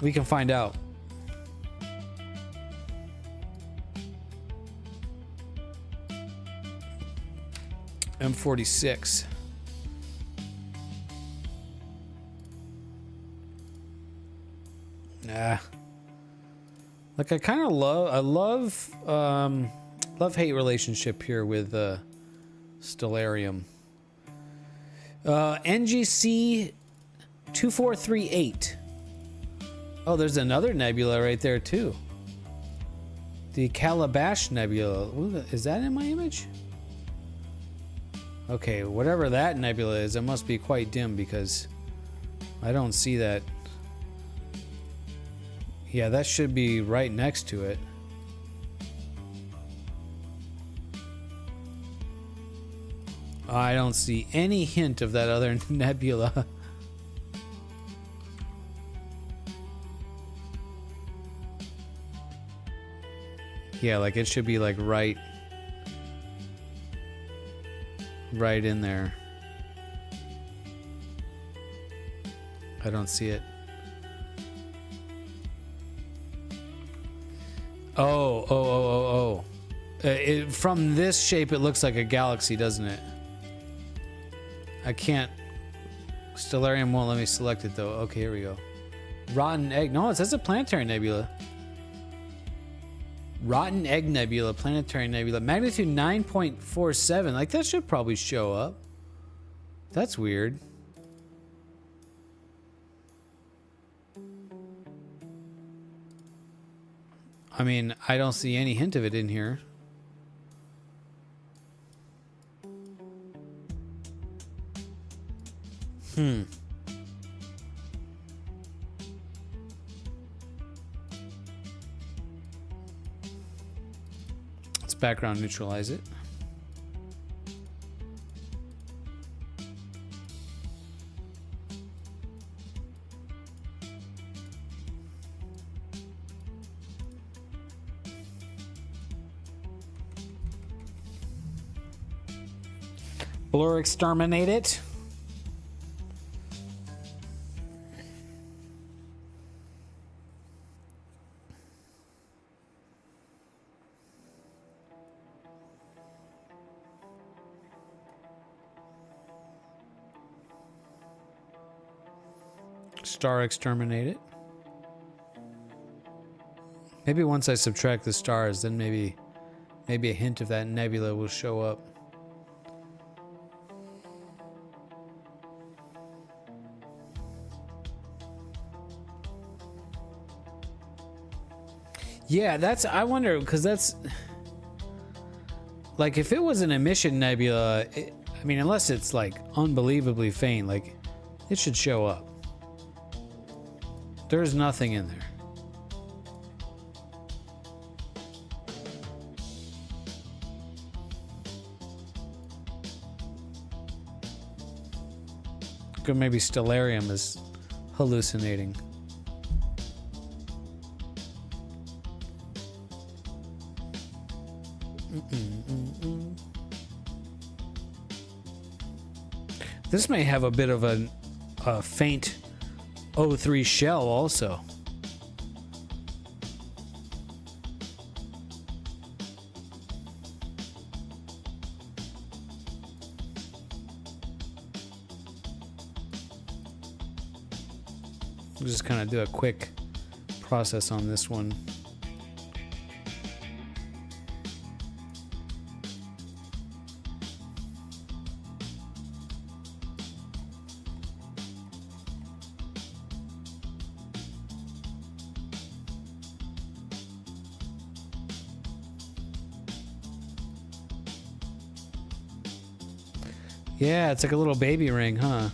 We can find out. M46. Nah. Like I kind of love hate relationship here with Stellarium. NGC 2438. Oh, there's another nebula right there too. The Calabash Nebula. Ooh, is that in my image? Okay, whatever that nebula is, it must be quite dim because I don't see that. Yeah, that should be right next to it. I don't see any hint of that other nebula. Yeah, like it should be like right in there. I don't see it. Oh. From this shape, it looks like a galaxy, doesn't it? I can't. Stellarium won't let me select it though. Okay, here we go. Rotten Egg. No, it says a planetary nebula. Rotten Egg Nebula, planetary nebula, magnitude 9.47. Like that should probably show up. That's weird. I mean, I don't see any hint of it in here. Let's background neutralize it. Blur exterminate it. Star exterminate it. Maybe once I subtract the stars, then maybe a hint of that nebula will show up. Yeah, I wonder, because that's like, if it was an emission nebula, I mean, unless it's like unbelievably faint, like it should show up. There's nothing in there. Maybe Stellarium is hallucinating. This may have a bit of a faint O3 shell also. We'll just kind of do a quick process on this one. Yeah, it's like a little baby ring, huh?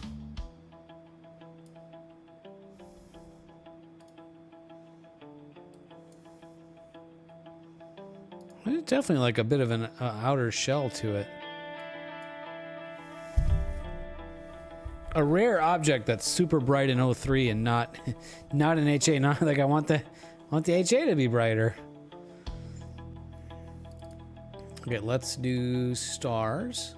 It's definitely like a bit of an outer shell to it. A rare object that's super bright in O3 and not in HA. Not like I want the HA to be brighter. Okay, let's do stars.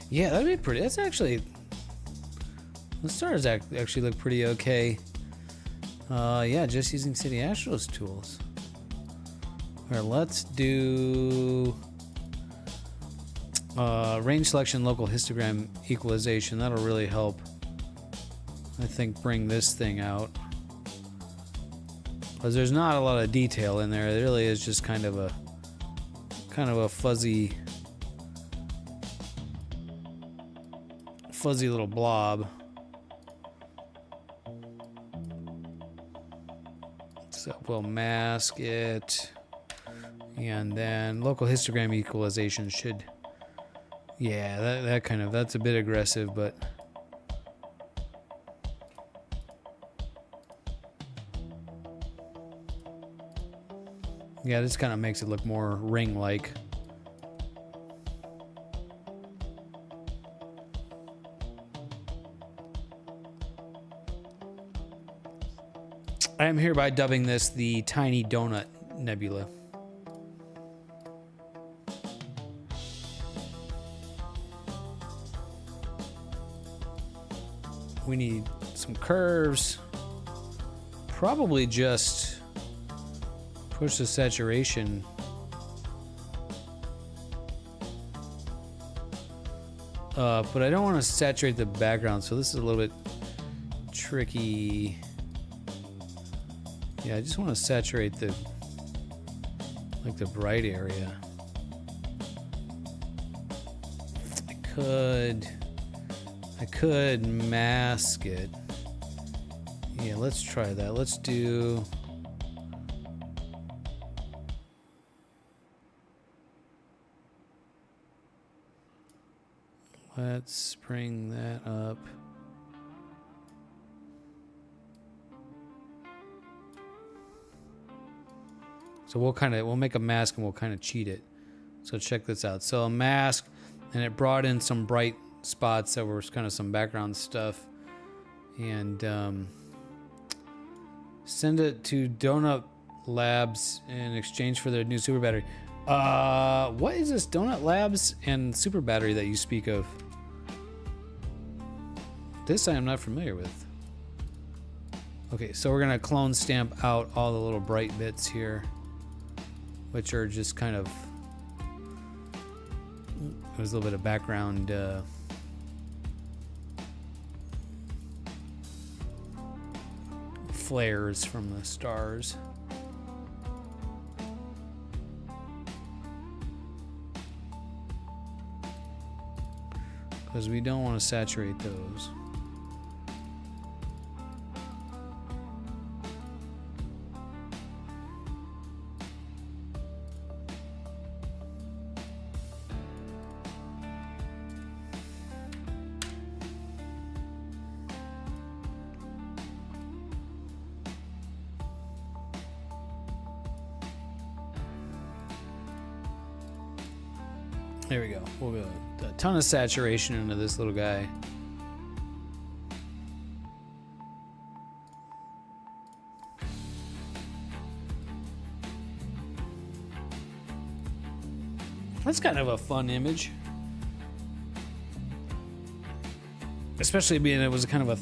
Yeah, that'd be pretty. That's actually, the stars actually look pretty okay. Yeah, just using City Astro's tools. All right, let's do range selection, local histogram equalization. That'll really help, I think, bring this thing out. Because there's not a lot of detail in there. It really is just kind of a fuzzy little blob. So we'll mask it, and then local histogram equalization should, yeah, that's a bit aggressive, but yeah, this kind of makes it look more ring-like. I am hereby dubbing this the Tiny Donut Nebula. We need some curves. Probably just push the saturation. But I don't want to saturate the background, so this is a little bit tricky. Yeah, I just want to saturate the bright area. I could mask it. Yeah, let's try that. Let's bring that up. So we'll make a mask and we'll kind of cheat it. So check this out. So a mask, and it brought in some bright spots that were kind of some background stuff. And send it to Donut Labs in exchange for their new super battery. What is this Donut Labs and super battery that you speak of? This I am not familiar with. Okay, so we're gonna clone stamp out all the little bright bits here, which are just kind of, there's a little bit of background flares from the stars. Because we don't want to saturate those. There we go. We'll go a ton of saturation into this little guy. That's kind of a fun image. Especially being it was kind of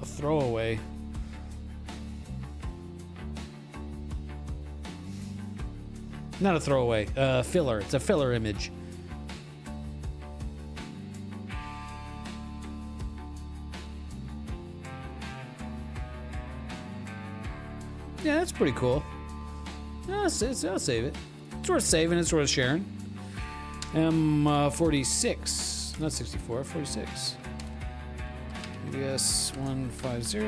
a throwaway. Not a throwaway, filler. It's a filler image. Yeah, that's pretty cool. I'll save it. It's worth saving. It's worth sharing. M46, not 64, 46. UDS 150.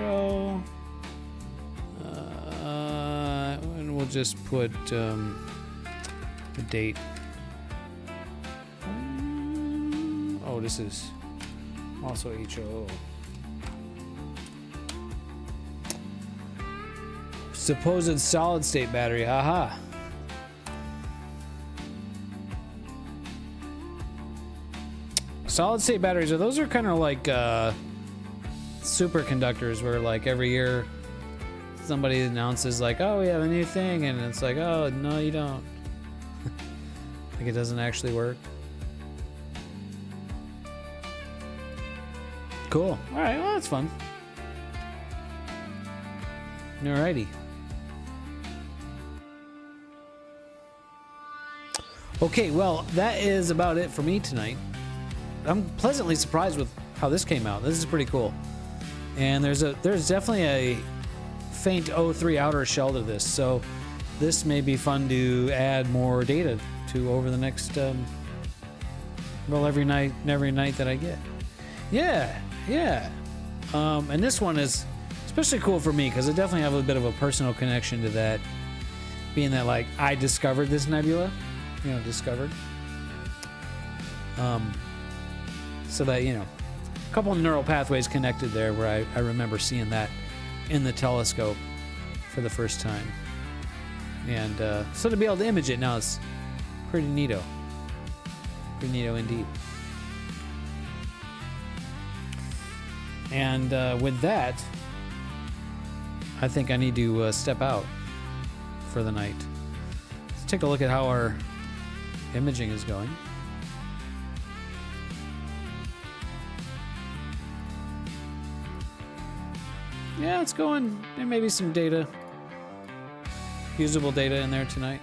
And we'll just put the date. Oh, this is also HOO. Supposed solid state battery, haha. Solid state batteries, those are kind of like superconductors where like every year somebody announces like, oh, we have a new thing, and it's like, oh, no, you don't. Like it doesn't actually work. Cool. All right. Well, that's fun. Alrighty. Okay, well, that is about it for me tonight. I'm pleasantly surprised with how this came out. This is pretty cool. And there's definitely a faint 03 outer shell to this, so this may be fun to add more data to over the next well, every night that I get. Yeah. And this one is especially cool for me because I definitely have a bit of a personal connection to that, being that, like, I discovered this nebula, discovered. So that, a couple of neural pathways connected there where I remember seeing that in the telescope for the first time. And so to be able to image it now is pretty neato. Pretty neato indeed. And with that, I think I need to step out for the night. Let's take a look at how our imaging is going. Yeah, it's going. There may be some data, usable data in there tonight.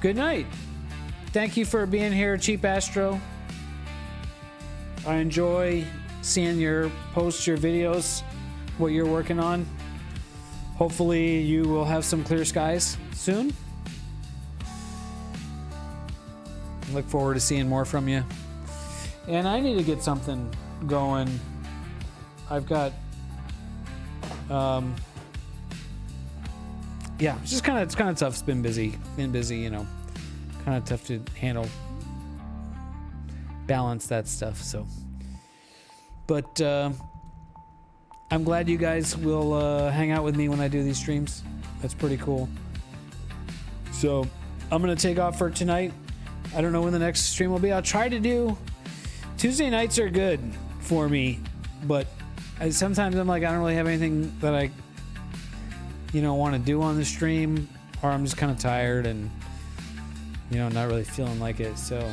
Good night. Thank you for being here, Cheap Astro. I enjoy seeing your posts, your videos, what you're working on. Hopefully you will have some clear skies soon. Look forward to seeing more from you. And I need to get something going. I've got yeah, it's kind of tough. It's been busy, kind of tough to handle, balance that stuff. So, but I'm glad you guys will hang out with me when I do these streams. That's pretty cool. So I'm gonna take off for tonight. I don't know when the next stream will be. I'll try to do Tuesday nights are good for me, but sometimes I'm like, I don't really have anything that I want to do on the stream, or I'm just kind of tired and not really feeling like it. So,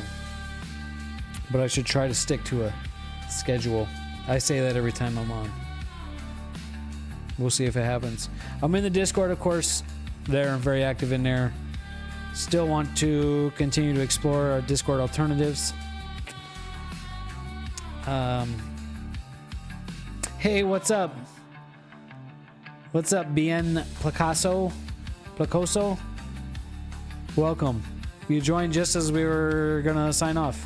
but I should try to stick to a schedule. I say that every time I'm on. We'll see if it happens. I'm in the Discord, of course. I'm very active in there. Still want to continue to explore our Discord alternatives. Hey, what's up? What's up, Bien Placoso? Welcome. You joined just as we were gonna sign off.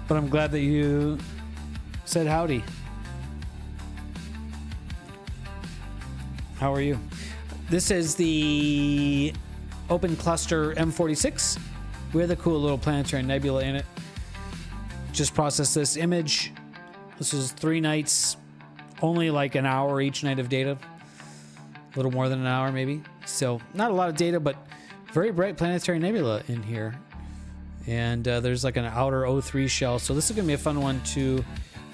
But I'm glad that you said howdy. How are you? This is the Open Cluster M46 with a cool little planetary nebula in it. Just processed this image. This is 3 nights, only like an hour each night of data. A little more than an hour maybe. So not a lot of data, but very bright planetary nebula in here. And there's like an outer O3 shell. So this is going to be a fun one to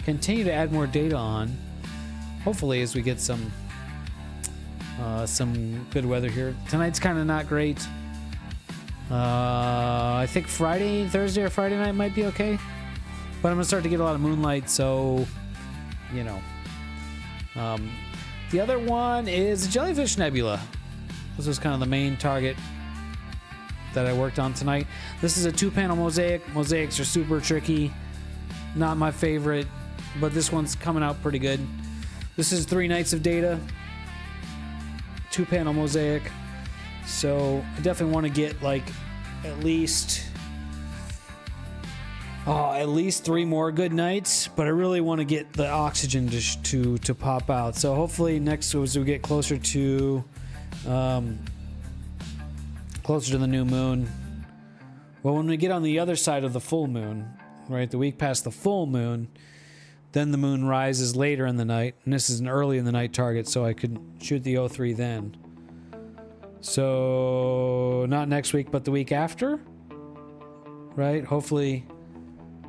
continue to add more data on. Hopefully as we get some good weather here. Tonight's kind of not great. I think Thursday or Friday night might be okay. But I'm going to start to get a lot of moonlight, so, the other one is a Jellyfish Nebula. This was kind of the main target that I worked on tonight. This is a 2-panel mosaic. Mosaics are super tricky. Not my favorite, but this one's coming out pretty good. This is 3 nights of data. 2-panel mosaic. So I definitely want to get like at least 3 more good nights, but I really want to get the oxygen to pop out. So hopefully next as we get closer to the new moon. Well, when we get on the other side of the full moon, right, the week past the full moon, then the moon rises later in the night, and this is an early in the night target, so I could shoot the O3 then. So not next week, but the week after, right? Hopefully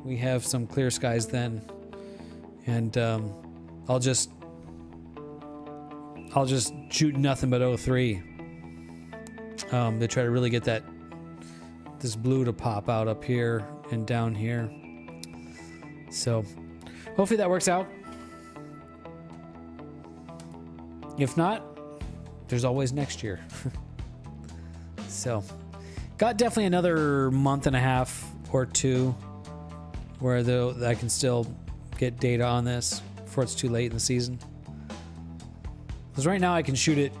we have some clear skies then, and I'll just shoot nothing but O3 to try to really get that this blue to pop out up here and down here. So hopefully that works out. If not, there's always next year. So got definitely another month and a half or two where I can still get data on this before it's too late in the season. Because right now I can shoot it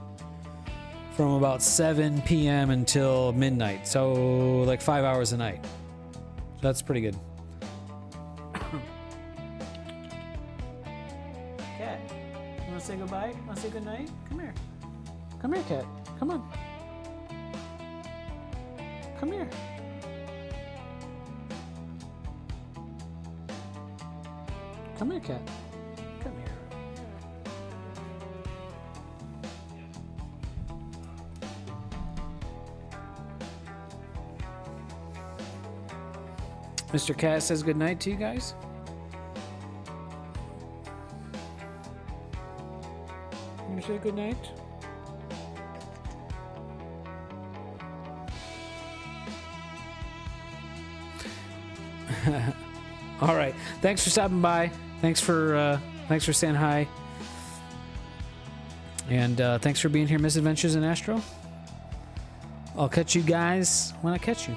from about 7 p.m. until midnight. So like 5 hours a night. So that's pretty good. Cat, you want to say goodbye? Want to say goodnight? Come here. Come here, Cat. Come on. Come here. Come here, Cat. Come here. Mr. Cat says good night to you guys. You say good night? All right. Thanks for stopping by. Thanks for saying hi. And thanks for being here, Misadventures in Astro. I'll catch you guys when I catch you.